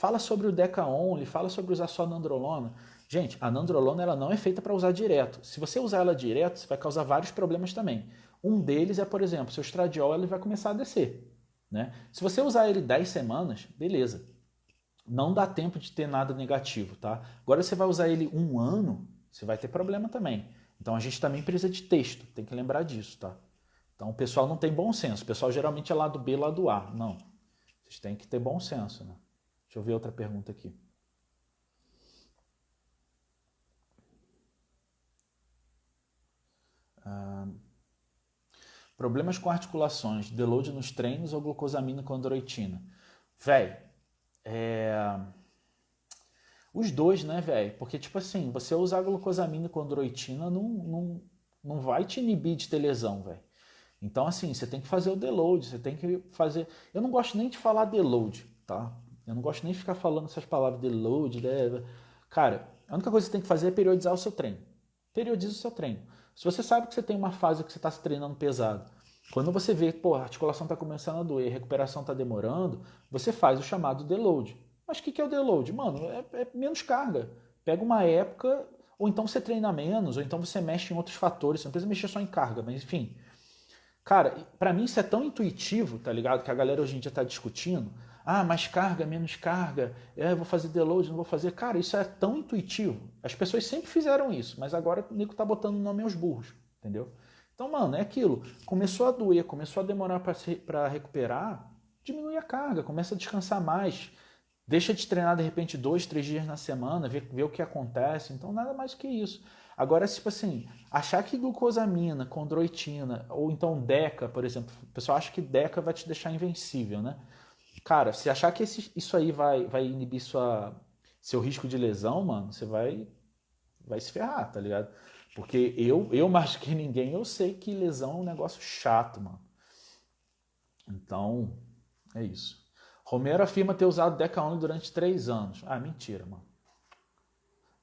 Fala sobre o Deca Only, fala sobre usar só a nandrolona. Gente, a nandrolona ela não é feita para usar direto. Se você usar ela direto, você vai causar vários problemas também. Um deles é, por exemplo, seu estradiol ele vai começar a descer. Né? Se você usar ele 10 semanas, beleza. Não dá tempo de ter nada negativo, tá? Agora você vai usar ele um ano, você vai ter problema também. Então a gente também precisa de texto, tem que lembrar disso, tá? Então o pessoal não tem bom senso. O pessoal geralmente é lado B, lado A. Não. Vocês têm que ter bom senso, né? Deixa eu ver outra pergunta aqui. Problemas com articulações, deload nos treinos ou glucosamina com androitina? Véi, os dois, né, velho? Porque, tipo assim, você usar glucosamina com androitina não vai te inibir de ter lesão, velho. Então, assim, você tem que fazer o deload, você tem que fazer... Eu não gosto nem de falar deload, tá? Eu não gosto nem de ficar falando essas palavras deload, né? Cara, a única coisa que você tem que fazer é periodizar o seu treino. Periodiza o seu treino. Se você sabe que você tem uma fase que você está se treinando pesado, quando você vê, pô, a articulação está começando a doer, a recuperação está demorando, você faz o chamado deload. Mas o que é o deload? Mano, é menos carga. Pega uma época, ou então você treina menos, ou então você mexe em outros fatores. Você não precisa mexer só em carga, mas enfim. Cara, pra mim isso é tão intuitivo, tá ligado? Que a galera hoje em dia tá discutindo. Ah, mais carga, menos carga. Eu vou fazer deload, não vou fazer. Cara, isso é tão intuitivo. As pessoas sempre fizeram isso, mas agora o nego tá botando nome aos burros, entendeu? Então, mano, é aquilo. Começou a doer, começou a demorar pra recuperar, diminui a carga, começa a descansar mais. Deixa de treinar de repente 2, 3 dias na semana, ver o que acontece. Então, nada mais que isso. Agora, tipo assim, achar que glucosamina, condroitina, ou então Deca, por exemplo, o pessoal acha que Deca vai te deixar invencível, né? Cara, se achar que isso aí vai inibir seu risco de lesão, mano, você vai se ferrar, tá ligado? Porque eu mais que ninguém, eu sei que lesão é um negócio chato, mano. Então, é isso. Romero afirma ter usado Deca Only durante 3 anos. Ah, mentira, mano.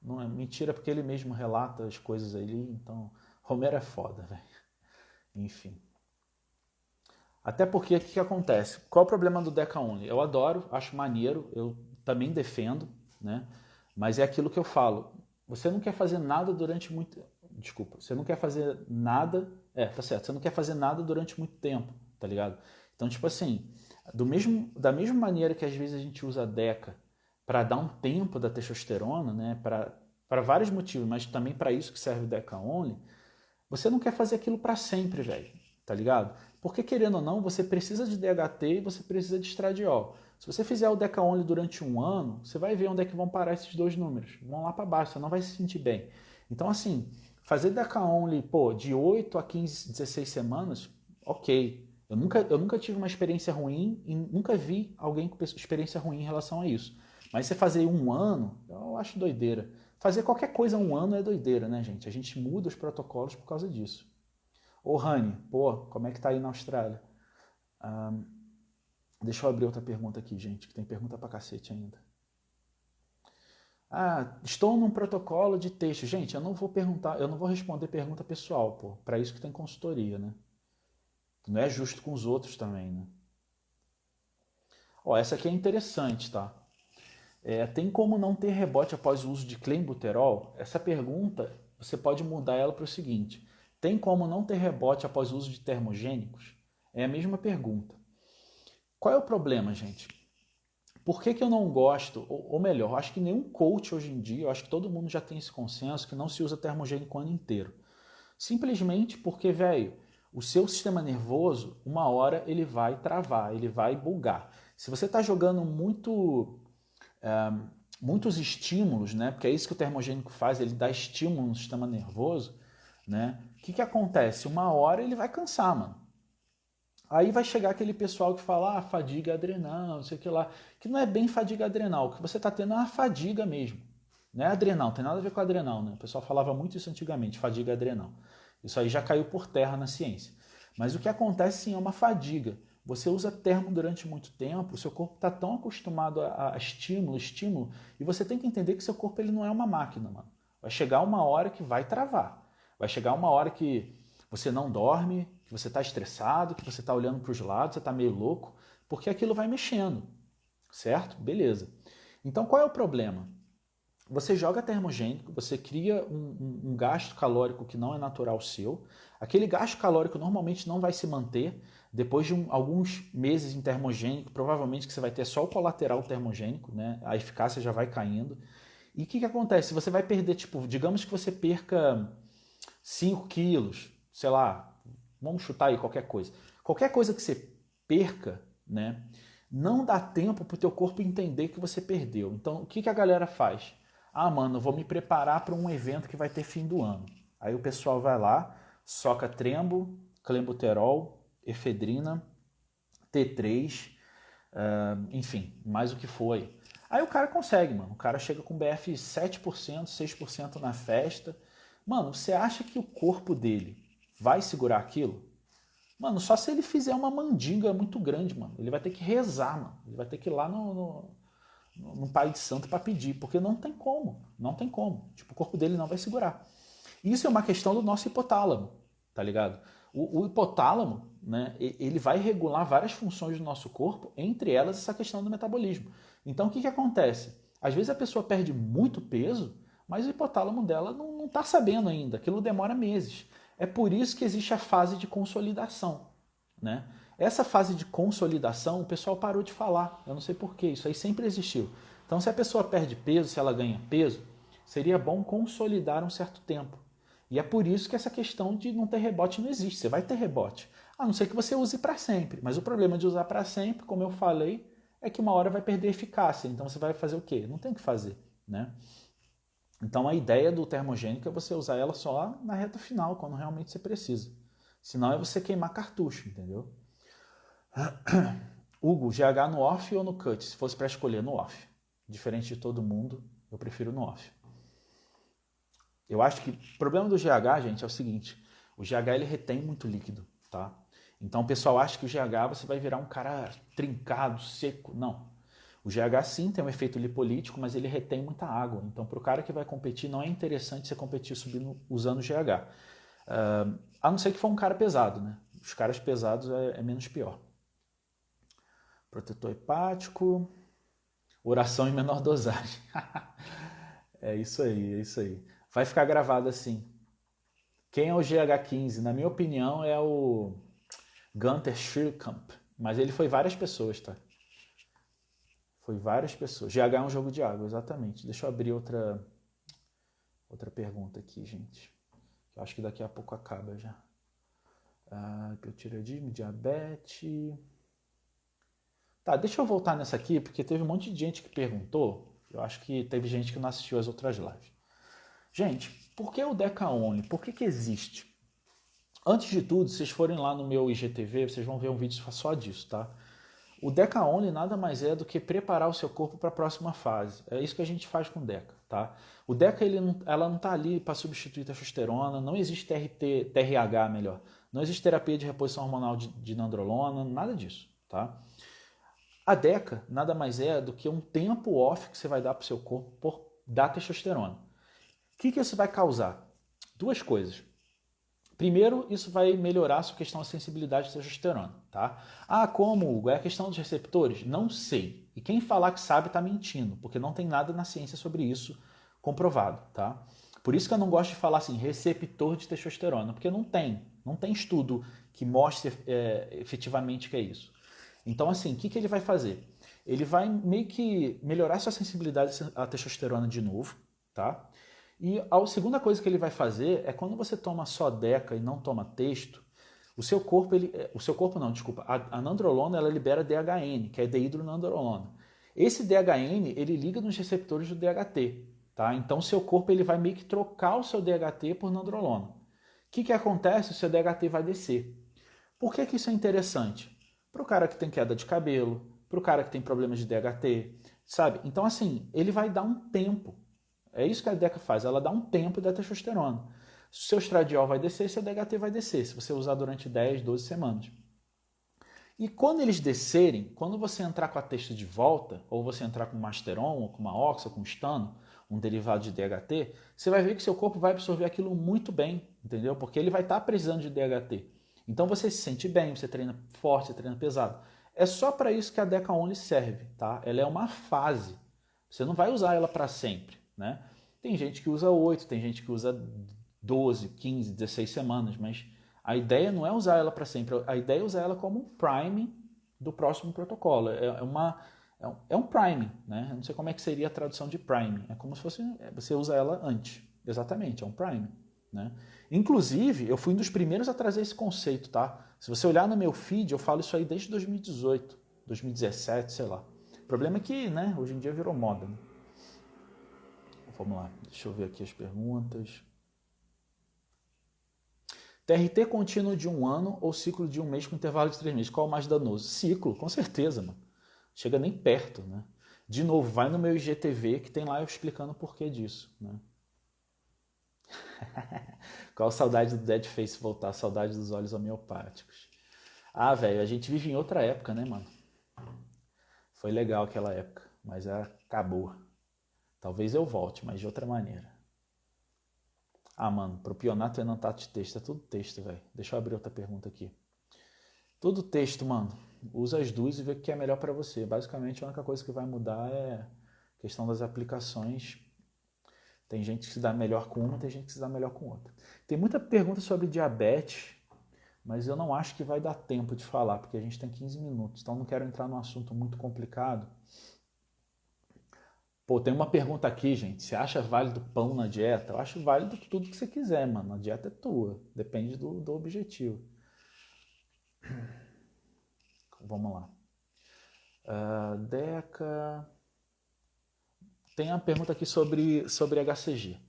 Não é mentira porque ele mesmo relata as coisas ali, então Romero é foda, velho. Enfim. Até porque o que acontece? Qual é o problema do Deca Only? Eu adoro, acho maneiro, eu também defendo, né? Mas é aquilo que eu falo. Você não quer fazer nada durante muito... Desculpa, você não quer fazer nada... tá certo. Você não quer fazer nada durante muito tempo, tá ligado? Então, tipo assim, da mesma maneira que às vezes a gente usa a Deca para dar um tempo da testosterona, né? Para vários motivos, mas também para isso que serve o Deca Only, você não quer fazer aquilo para sempre, velho, tá ligado? Porque querendo ou não, você precisa de DHT e você precisa de estradiol. Se você fizer o Deca Only durante um ano, você vai ver onde é que vão parar esses dois números. Vão lá para baixo, você não vai se sentir bem. Então, assim, fazer Deca Only, pô, de 8 a 15, 16 semanas, ok. Eu nunca tive uma experiência ruim e nunca vi alguém com experiência ruim em relação a isso. Mas você fazer um ano, eu acho doideira. Fazer qualquer coisa um ano é doideira, né, gente? A gente muda os protocolos por causa disso. Ô, Rani, pô, como é que tá aí na Austrália? Deixa eu abrir outra pergunta aqui, gente, que tem pergunta pra cacete ainda. Ah, estou num protocolo de texto. Gente, eu não vou perguntar, eu não vou responder pergunta pessoal, pô. Pra isso que tem consultoria, né? Não é justo com os outros também, né? Ó, essa aqui é interessante, tá? Tem como não ter rebote após o uso de clenbuterol? Essa pergunta, você pode mudar ela para o seguinte. Tem como não ter rebote após o uso de termogênicos? É a mesma pergunta. Qual é o problema, gente? Por que eu não gosto, ou melhor, acho que nenhum coach hoje em dia, eu acho que todo mundo já tem esse consenso que não se usa termogênico o ano inteiro. Simplesmente porque, velho, o seu sistema nervoso, uma hora ele vai travar, ele vai bugar. Se você está jogando muitos estímulos, né? Porque é isso que o termogênico faz, ele dá estímulo no sistema nervoso, né? O que acontece? Uma hora ele vai cansar, mano. Aí vai chegar aquele pessoal que fala, fadiga adrenal, não sei o que lá, que não é bem fadiga adrenal, o que você está tendo é uma fadiga mesmo. Não é adrenal, não tem nada a ver com adrenal, né? O pessoal falava muito isso antigamente, fadiga adrenal. Isso aí já caiu por terra na ciência. Mas o que acontece sim é uma fadiga. Você usa termo durante muito tempo, o seu corpo está tão acostumado a estímulo, e você tem que entender que seu corpo ele não é uma máquina, mano. Vai chegar uma hora que vai travar. Vai chegar uma hora que você não dorme, que você está estressado, que você está olhando para os lados, você está meio louco, porque aquilo vai mexendo, certo? Beleza. Então, qual é o problema? Você joga termogênico, você cria um gasto calórico que não é natural seu. Aquele gasto calórico normalmente não vai se manter. Depois de alguns meses em termogênico, provavelmente que você vai ter só o colateral termogênico, né? A eficácia já vai caindo. E o que acontece? Você vai perder, tipo, digamos que você perca 5 quilos, sei lá, vamos chutar aí qualquer coisa. Qualquer coisa que você perca, né? Não dá tempo para o teu corpo entender que você perdeu. Então, o que a galera faz? Ah, mano, eu vou me preparar para um evento que vai ter fim do ano. Aí o pessoal vai lá, soca trembo, clenbuterol, efedrina, T3, enfim, mais o que foi. Aí o cara consegue, mano. O cara chega com BF 7%, 6% na festa. Mano, você acha que o corpo dele vai segurar aquilo? Mano, só se ele fizer uma mandinga muito grande, mano. Ele vai ter que rezar, mano. Ele vai ter que ir lá no Pai de Santo para pedir, porque não tem como. Não tem como. Tipo, o corpo dele não vai segurar. Isso é uma questão do nosso hipotálamo, tá ligado? O hipotálamo, né, ele vai regular várias funções do nosso corpo, entre elas essa questão do metabolismo. Então, o que acontece? Às vezes a pessoa perde muito peso, mas o hipotálamo dela não está sabendo ainda. Aquilo demora meses. É por isso que existe a fase de consolidação, né? Essa fase de consolidação, o pessoal parou de falar. Eu não sei porquê, isso aí sempre existiu. Então, se a pessoa perde peso, se ela ganha peso, seria bom consolidar um certo tempo. E é por isso que essa questão de não ter rebote não existe. Você vai ter rebote, a não ser que você use para sempre. Mas o problema de usar para sempre, como eu falei, é que uma hora vai perder eficácia. Então você vai fazer o quê? Não tem o que fazer, né? Então a ideia do termogênico é você usar ela só na reta final, quando realmente você precisa. Senão é você queimar cartucho, entendeu? Hugo, GH no off ou no cut? Se fosse para escolher, no off. Diferente de todo mundo, eu prefiro no off. Eu acho que o problema do GH, gente, é o seguinte. O GH ele retém muito líquido, tá? Então o pessoal acha que o GH você vai virar um cara trincado, seco. Não. O GH sim tem um efeito lipolítico, mas ele retém muita água. Então para o cara que vai competir não é interessante você competir usando o GH. A não ser que for um cara pesado, né? Os caras pesados é menos pior. Protetor hepático. Oração em menor dosagem. É isso aí, é isso aí. Vai ficar gravado assim. Quem é o GH15? Na minha opinião, é o Gunther Schürkamp. Mas ele foi várias pessoas, tá? Foi várias pessoas. GH é um jogo de água, exatamente. Deixa eu abrir outra pergunta aqui, gente. Eu acho que daqui a pouco acaba já. Hipotireoidismo, diabetes. Tá, deixa eu voltar nessa aqui, porque teve um monte de gente que perguntou. Eu acho que teve gente que não assistiu as outras lives. Gente, por que o Deca Only? Por que existe? Antes de tudo, se vocês forem lá no meu IGTV, vocês vão ver um vídeo só disso, tá? O Deca Only nada mais é do que preparar o seu corpo para a próxima fase. É isso que a gente faz com o Deca, tá? O Deca ela não está ali para substituir testosterona, não existe TRH, melhor. Não existe terapia de reposição hormonal de nandrolona, nada disso, tá? A Deca nada mais é do que um tempo off que você vai dar para o seu corpo por dar testosterona. O que isso vai causar? Duas coisas. Primeiro, isso vai melhorar a sua questão de sensibilidade de testosterona, tá? Como, Hugo? É a questão dos receptores? Não sei. E quem falar que sabe está mentindo, porque não tem nada na ciência sobre isso comprovado, tá? Por isso que eu não gosto de falar assim, receptor de testosterona, porque não tem estudo que mostre efetivamente que é isso. Então, assim, o que ele vai fazer? Ele vai meio que melhorar sua sensibilidade à testosterona de novo, tá? E a segunda coisa que ele vai fazer é quando você toma só Deca e não toma testo, a nandrolona ela libera DHN, que é dehidronandrolona. Esse DHN, ele liga nos receptores do DHT, tá? Então o seu corpo ele vai meio que trocar o seu DHT por nandrolona. O que acontece? O seu DHT vai descer. Por que isso é interessante? Para o cara que tem queda de cabelo, para o cara que tem problemas de DHT, sabe? Então assim, ele vai dar um tempo. É isso que a Deca faz, ela dá um tempo da testosterona. Se o seu estradiol vai descer, seu DHT vai descer, se você usar durante 10, 12 semanas. E quando eles descerem, quando você entrar com a testo de volta, ou você entrar com Masteron, ou com uma Oxa, ou com Stano, um derivado de DHT, você vai ver que seu corpo vai absorver aquilo muito bem, entendeu? Porque ele vai estar precisando de DHT. Então você se sente bem, você treina forte, você treina pesado. É só para isso que a Deca Only serve, tá? Ela é uma fase. Você não vai usar ela para sempre, né? Tem gente que usa 8, tem gente que usa 12, 15, 16 semanas, mas a ideia não é usar ela para sempre, a ideia é usar ela como um priming do próximo protocolo. É um priming, né? Eu não sei como é que seria a tradução de priming. É como se fosse, você usa ela antes. Exatamente, é um priming, né? Inclusive, eu fui um dos primeiros a trazer esse conceito, tá? Se você olhar no meu feed, eu falo isso aí desde 2018, 2017, sei lá. O problema é que, né, hoje em dia virou moda, né? Vamos lá, deixa eu ver aqui as perguntas. TRT contínuo de 1 ano ou ciclo de 1 mês com intervalo de 3 meses? Qual é o mais danoso? Ciclo, com certeza, mano. Chega nem perto, né? De novo, vai no meu IGTV que tem lá eu explicando o porquê disso, né? Qual a saudade do Dead Face voltar? Saudade dos olhos homeopáticos. Ah, velho, a gente vive em outra época, né, mano? Foi legal aquela época, mas acabou. Talvez eu volte, mas de outra maneira. Ah, mano, propionato e enantato de texto. É tudo texto, velho. Deixa eu abrir outra pergunta aqui. Tudo texto, mano. Usa as duas e vê o que é melhor para você. Basicamente, a única coisa que vai mudar é a questão das aplicações. Tem gente que se dá melhor com uma, tem gente que se dá melhor com outra. Tem muita pergunta sobre diabetes, mas eu não acho que vai dar tempo de falar, porque a gente tem 15 minutos. Então, não quero entrar num assunto muito complicado. Pô, tem uma pergunta aqui, gente. Você acha válido pão na dieta? Eu acho válido tudo que você quiser, mano. A dieta é tua. Depende do objetivo. Vamos lá. Deca. Tem uma pergunta aqui sobre HCG.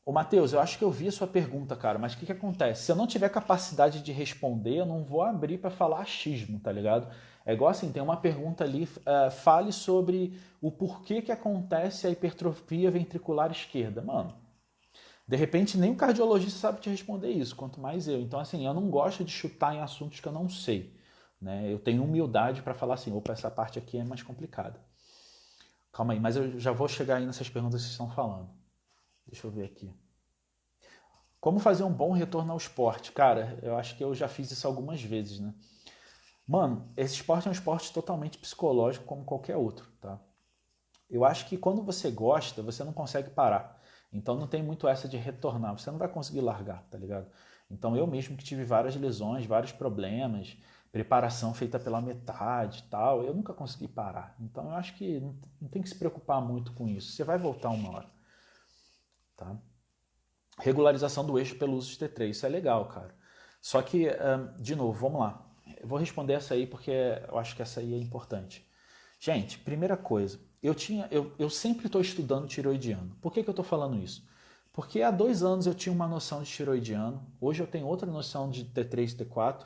Ô, Matheus, eu acho que eu vi a sua pergunta, cara, mas o que acontece? Se eu não tiver capacidade de responder, eu não vou abrir para falar achismo, tá ligado? É igual assim, tem uma pergunta ali, fale sobre o porquê que acontece a hipertrofia ventricular esquerda. Mano, de repente nem o cardiologista sabe te responder isso, quanto mais eu. Então, assim, eu não gosto de chutar em assuntos que eu não sei, né? Eu tenho humildade para falar assim, opa, essa parte aqui é mais complicada. Calma aí, mas eu já vou chegar aí nessas perguntas que vocês estão falando. Deixa eu ver aqui. Como fazer um bom retorno ao esporte? Cara, eu acho que eu já fiz isso algumas vezes, né? Mano, esse esporte é um esporte totalmente psicológico como qualquer outro, tá? Eu acho que quando você gosta, você não consegue parar. Então não tem muito essa de retornar, você não vai conseguir largar, tá ligado? Então eu mesmo que tive várias lesões, vários problemas, preparação feita pela metade e tal, eu nunca consegui parar. Então eu acho que não tem que se preocupar muito com isso. Você vai voltar uma hora, tá? Regularização do eixo pelo uso de T3, isso é legal, cara. Só que, de novo, vamos lá. Eu vou responder essa aí porque eu acho que essa aí é importante. Gente, primeira coisa, eu sempre estou estudando tiroidiano. Por que eu estou falando isso? Porque há 2 anos eu tinha uma noção de tiroidiano, hoje eu tenho outra noção de T3 e T4.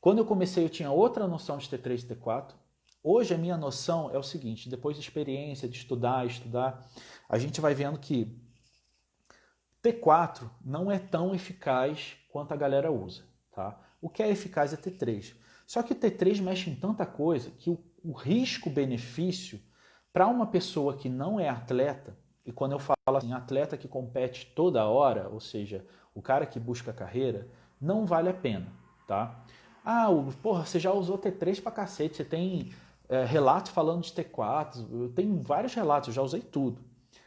Quando eu comecei eu tinha outra noção de T3 e T4. Hoje a minha noção é o seguinte, depois de experiência, de estudar, a gente vai vendo que T4 não é tão eficaz quanto a galera usa, tá? O que é eficaz é T3. Só que o T3 mexe em tanta coisa que o risco-benefício para uma pessoa que não é atleta, e quando eu falo assim, atleta que compete toda hora, ou seja, o cara que busca carreira, não vale a pena, tá? Ah, porra, você já usou T3 pra cacete, você tem relato falando de T4, eu tenho vários relatos, eu já usei tudo.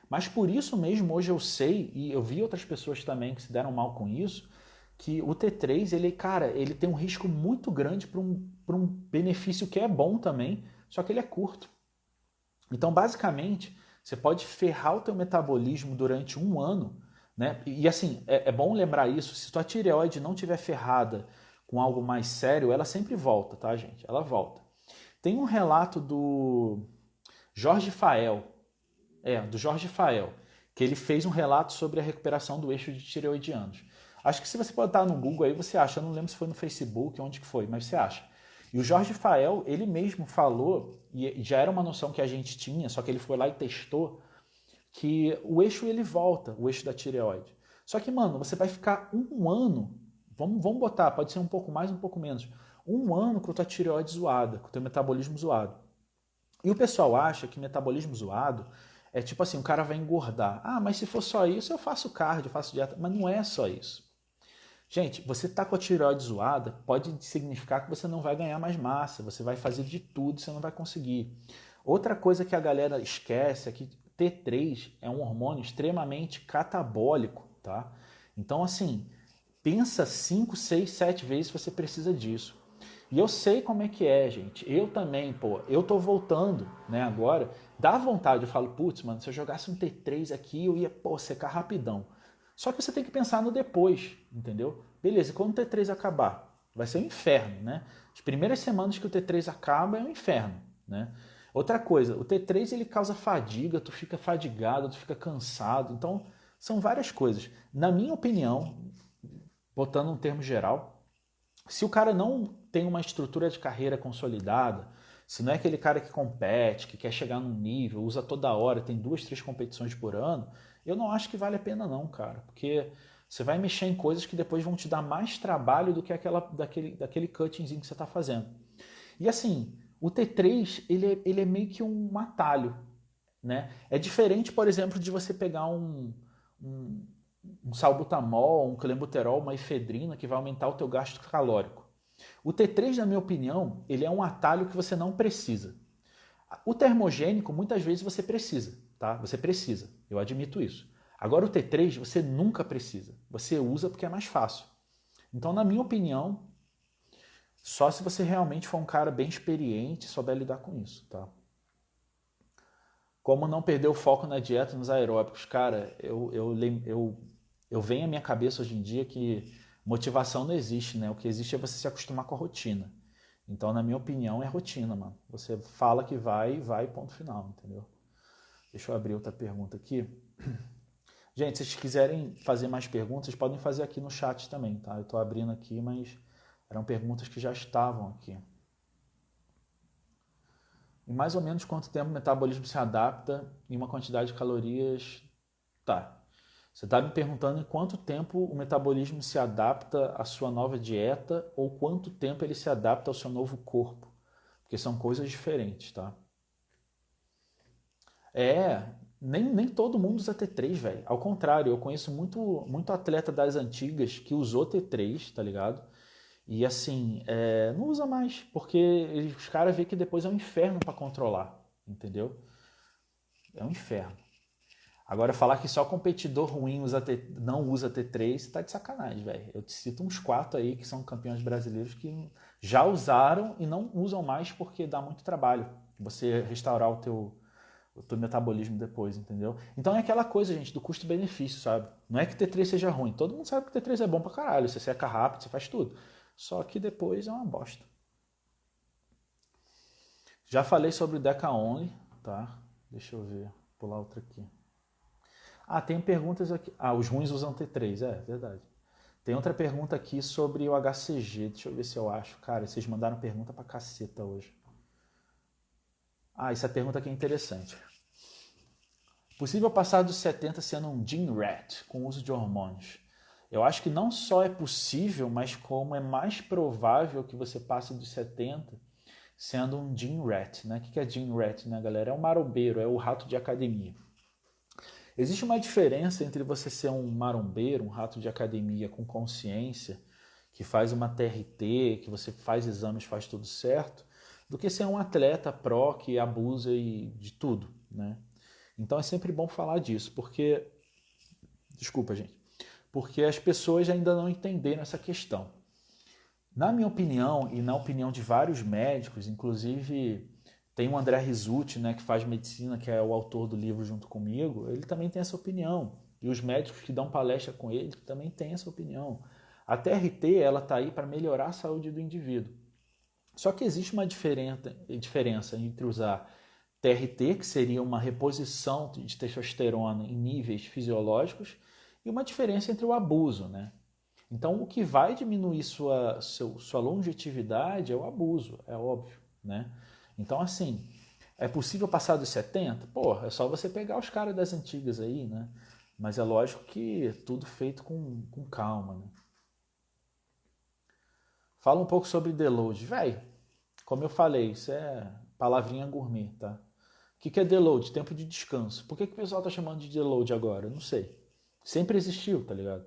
Mas por isso mesmo, hoje eu sei, e eu vi outras pessoas também que se deram mal com isso, que o T3, ele, cara, ele tem um risco muito grande para um benefício que é bom também, só que ele é curto. Então, basicamente, você pode ferrar o teu metabolismo durante 1 ano, né? E assim, é bom lembrar isso, se tua tireoide não tiver ferrada com algo mais sério, ela sempre volta, tá, gente? Ela volta. Tem um relato do Jorge Fael, do Jorge Fael, que ele fez um relato sobre a recuperação do eixo de tireoidianos. Acho que se você botar no Google aí, você acha. Eu não lembro se foi no Facebook, onde que foi, mas você acha. E o Jorge Fael, ele mesmo falou, e já era uma noção que a gente tinha, só que ele foi lá e testou, que o eixo ele volta, o eixo da tireoide. Só que, mano, você vai ficar 1 ano, vamos botar, pode ser um pouco mais, um pouco menos, 1 ano com a tua tireoide zoada, com o teu metabolismo zoado. E o pessoal acha que metabolismo zoado é tipo assim, o cara vai engordar. Ah, mas se for só isso, eu faço cardio, eu faço dieta. Mas não é só isso. Gente, você tá com a tireoide zoada, pode significar que você não vai ganhar mais massa, você vai fazer de tudo, você não vai conseguir. Outra coisa que a galera esquece é que T3 é um hormônio extremamente catabólico, tá? Então, assim, pensa 5, 6, 7 vezes se você precisa disso. E eu sei como é que é, gente. Eu também, pô, eu tô voltando, né, agora. Dá vontade, eu falo, putz, mano, se eu jogasse um T3 aqui, eu ia, pô, secar rapidão. Só que você tem que pensar no depois, entendeu? Beleza, e quando o T3 acabar? Vai ser um inferno, né? As primeiras semanas que o T3 acaba é um inferno, né? Outra coisa, o T3 ele causa fadiga, tu fica fadigado, tu fica cansado. Então, são várias coisas. Na minha opinião, botando um termo geral, se o cara não tem uma estrutura de carreira consolidada, se não é aquele cara que compete, que quer chegar num nível, usa toda hora, tem 2, 3 competições por ano, eu não acho que vale a pena não, cara. Porque você vai mexer em coisas que depois vão te dar mais trabalho do que daquele cuttingzinho que você está fazendo. E assim, o T3 ele é meio que um atalho, né? É diferente, por exemplo, de você pegar um, um salbutamol, um clenbuterol, uma efedrina que vai aumentar o teu gasto calórico. O T3, na minha opinião, ele é um atalho que você não precisa. O termogênico, muitas vezes você precisa, tá? Você precisa, eu admito isso. Agora o T3 você nunca precisa. Você usa porque é mais fácil. Então, na minha opinião, só se você realmente for um cara bem experiente e souber lidar com isso, tá? Como não perder o foco na dieta e nos aeróbicos? Cara, eu venho à minha cabeça hoje em dia que motivação não existe, né? O que existe é você se acostumar com a rotina. Então, na minha opinião, é rotina, mano. Você fala que vai, ponto final, entendeu? Deixa eu abrir outra pergunta aqui. Gente, se vocês quiserem fazer mais perguntas, vocês podem fazer aqui no chat também, tá? Eu tô abrindo aqui, mas eram perguntas que já estavam aqui. Em mais ou menos quanto tempo o metabolismo se adapta em uma quantidade de calorias? Tá. Você está me perguntando em quanto tempo o metabolismo se adapta à sua nova dieta ou quanto tempo ele se adapta ao seu novo corpo. Porque são coisas diferentes, tá? Nem todo mundo usa T3, velho. Ao contrário, eu conheço muito atleta das antigas que usou T3, tá ligado? E assim, não usa mais, porque os caras veem que depois é um inferno para controlar, entendeu? É um inferno. Agora, falar que só competidor ruim não usa T3, tá de sacanagem, velho. Eu te cito uns 4 aí que são campeões brasileiros que já usaram e não usam mais porque dá muito trabalho você restaurar o teu metabolismo depois, entendeu? Então é aquela coisa, gente, do custo-benefício, sabe? Não é que T3 seja ruim. Todo mundo sabe que T3 é bom pra caralho. Você seca rápido, você faz tudo. Só que depois é uma bosta. Já falei sobre o Deca Only, tá? Deixa eu ver. Vou pular outra aqui. Ah, tem perguntas aqui. Ah, os ruins usam T3, é verdade. Tem outra pergunta aqui sobre o HCG. Deixa eu ver se eu acho. Cara, vocês mandaram pergunta pra caceta hoje. Ah, essa pergunta aqui é interessante. Possível passar dos 70 sendo um gym rat com uso de hormônios? Eu acho que não só é possível, mas como é mais provável que você passe dos 70 sendo um gym rat, né? O que é gym rat, né, galera? É um marombeiro, é o rato de academia. Existe uma diferença entre você ser um marombeiro, um rato de academia com consciência, que faz uma TRT, que você faz exames, faz tudo certo, do que ser um atleta pró que abusa de tudo, né? Então é sempre bom falar disso, porque... Desculpa, gente. Porque as pessoas ainda não entenderam essa questão. Na minha opinião, e na opinião de vários médicos, inclusive tem o André Rizzuti, né, que faz medicina, que é o autor do livro junto comigo, ele também tem essa opinião. E os médicos que dão palestra com ele também têm essa opinião. A TRT ela está aí para melhorar a saúde do indivíduo. Só que existe uma diferença entre usar TRT, que seria uma reposição de testosterona em níveis fisiológicos, e uma diferença entre o abuso, né? Então, o que vai diminuir sua longevidade é o abuso, é óbvio, né? Então, assim, é possível passar dos 70? Porra, é só você pegar os caras das antigas aí, né? Mas é lógico que tudo feito com calma, né? Fala um pouco sobre deload. Véi, como eu falei, isso é palavrinha gourmet, tá? O que é deload? Tempo de descanso. Por que o pessoal tá chamando de deload agora? Eu não sei. Sempre existiu, tá ligado?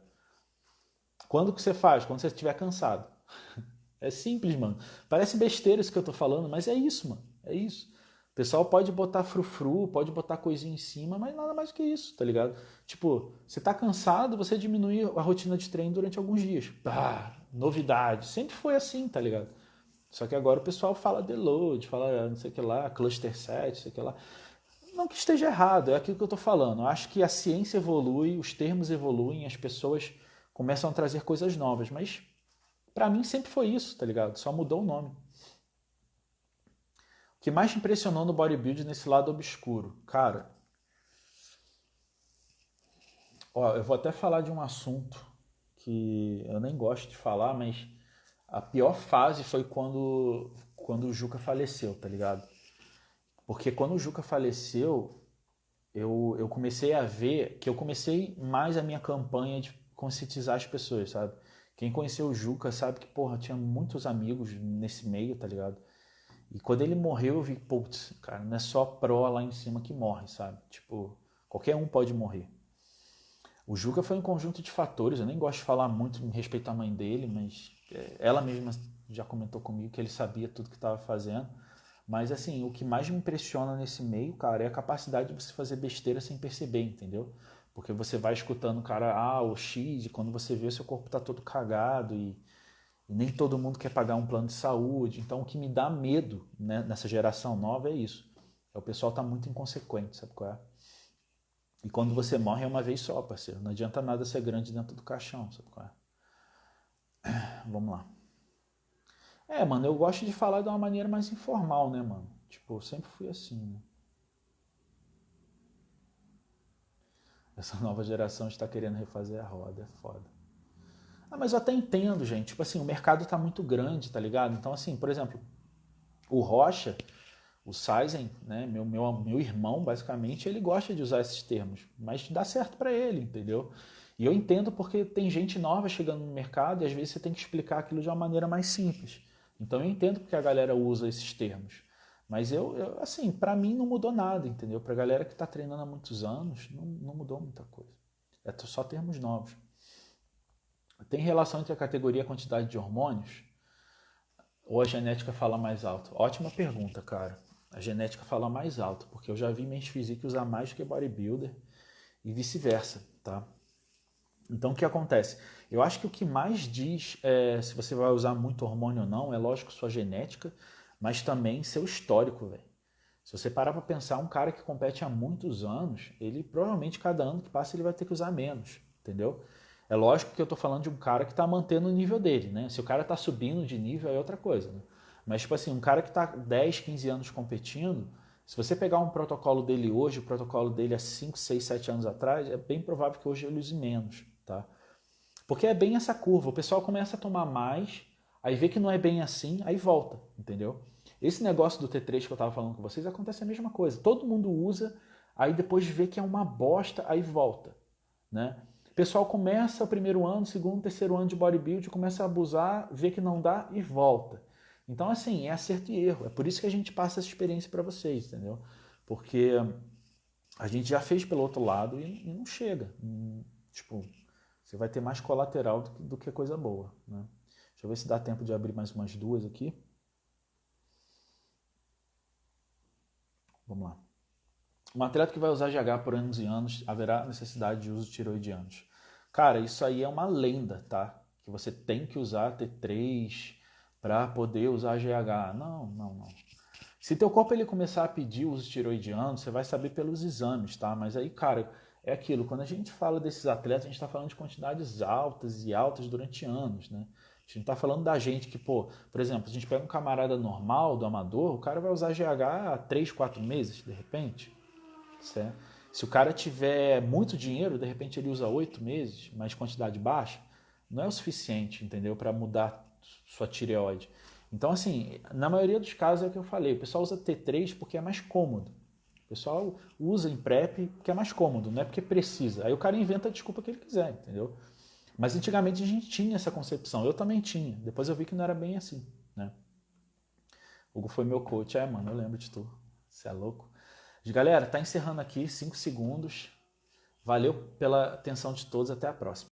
Quando que você faz? Quando você estiver cansado. É simples, mano. Parece besteira isso que eu tô falando, mas é isso, mano. É isso. pessoal pode botar frufru, pode botar coisinha em cima, mas nada mais do que isso, tá ligado? Tipo, você tá cansado, você diminui a rotina de treino durante alguns dias. Novidade. Sempre foi assim, tá ligado? Só que agora o pessoal fala deload, fala não sei o que lá, cluster set, não sei o que lá. Não que esteja errado, é aquilo que eu tô falando. Eu acho que a ciência evolui, os termos evoluem, as pessoas começam a trazer coisas novas, mas pra mim sempre foi isso, tá ligado? Só mudou o nome. O que mais te impressionou no bodybuilding nesse lado obscuro? Cara, ó, eu vou até falar de um assunto que eu nem gosto de falar, mas a pior fase foi quando o Juca faleceu, tá ligado? Porque quando o Juca faleceu, eu comecei a ver que eu comecei mais a minha campanha de conscientizar as pessoas, sabe? Quem conheceu o Juca sabe que, porra, tinha muitos amigos nesse meio, tá ligado? E quando ele morreu, eu vi, putz, cara, não é só pró lá em cima que morre, sabe? Tipo, qualquer um pode morrer. O Juca foi um conjunto de fatores, eu nem gosto de falar muito em respeito à mãe dele, mas ela mesma já comentou comigo que ele sabia tudo que estava fazendo. Mas assim, o que mais me impressiona nesse meio, cara, é a capacidade de você fazer besteira sem perceber, entendeu? Porque você vai escutando o cara, o X, e quando você vê, seu corpo tá todo cagado e nem todo mundo quer pagar um plano de saúde. Então, o que me dá medo, né, nessa geração nova é isso. É o pessoal tá muito inconsequente, sabe qual é? E quando você morre é uma vez só, parceiro. Não adianta nada ser grande dentro do caixão, sabe qual é? Vamos lá. Mano, eu gosto de falar de uma maneira mais informal, né, mano? Tipo, eu sempre fui assim, né? Essa nova geração está querendo refazer a roda, é foda. Mas eu até entendo, gente. Tipo assim, o mercado tá muito grande, tá ligado? Então, assim, por exemplo, o Rocha, o Saizen, né, meu irmão, basicamente, ele gosta de usar esses termos, mas dá certo para ele, entendeu? E eu entendo porque tem gente nova chegando no mercado e às vezes você tem que explicar aquilo de uma maneira mais simples. Então eu entendo porque a galera usa esses termos. Mas assim, para mim não mudou nada, entendeu? Pra galera que tá treinando há muitos anos, não mudou muita coisa. É só termos novos. Tem relação entre a categoria e a quantidade de hormônios? Ou a genética fala mais alto? Ótima pergunta, cara. A genética fala mais alto, porque eu já vi men's physique usar mais do que bodybuilder e vice-versa, tá? Então o que acontece? Eu acho que o que mais diz se você vai usar muito hormônio ou não, é lógico sua genética, mas também seu histórico, velho. Se você parar para pensar, um cara que compete há muitos anos, ele provavelmente cada ano que passa ele vai ter que usar menos, entendeu? É lógico que eu tô falando de um cara que tá mantendo o nível dele, né? Se o cara tá subindo de nível é outra coisa, né? Mas, tipo assim, um cara que tá 10, 15 anos competindo, se você pegar um protocolo dele hoje, o protocolo dele há 5, 6, 7 anos atrás, é bem provável que hoje ele use menos, tá? Porque é bem essa curva, o pessoal começa a tomar mais, aí vê que não é bem assim, aí volta, entendeu? Esse negócio do T3 que eu tava falando com vocês, acontece a mesma coisa. Todo mundo usa, aí depois vê que é uma bosta, aí volta, né? O pessoal começa o primeiro ano, segundo, terceiro ano de bodybuilding, começa a abusar, vê que não dá e volta. Então, assim, é acerto e erro. É por isso que a gente passa essa experiência para vocês, entendeu? Porque a gente já fez pelo outro lado e não chega. Tipo, você vai ter mais colateral do que coisa boa, né? Deixa eu ver se dá tempo de abrir mais umas duas aqui. Vamos lá. Um atleta que vai usar GH por anos e anos, haverá necessidade de uso de tiroidianos. Cara, isso aí é uma lenda, tá? Que você tem que usar T3 para poder usar GH. Não, não, não. Se teu corpo ele começar a pedir uso de tiroidiano, você vai saber pelos exames, tá? Mas aí, cara, é aquilo. Quando a gente fala desses atletas, a gente está falando de quantidades altas e altas durante anos, né? A gente não está falando da gente que, pô, por exemplo, a gente pega um camarada normal, do amador, o cara vai usar GH há 3, 4 meses, de repente. Certo? Se o cara tiver muito dinheiro, de repente ele usa 8 meses, mas quantidade baixa, não é o suficiente, entendeu? Para mudar sua tireoide. Então, assim, na maioria dos casos é o que eu falei, o pessoal usa T3 porque é mais cômodo. O pessoal usa em PrEP porque é mais cômodo, não é porque precisa. Aí o cara inventa a desculpa que ele quiser, entendeu? Mas antigamente a gente tinha essa concepção, eu também tinha. Depois eu vi que não era bem assim, né? O Hugo foi meu coach, mano, eu lembro de tu. Você é louco. Galera, tá encerrando aqui, 5 segundos. Valeu pela atenção de todos, até a próxima.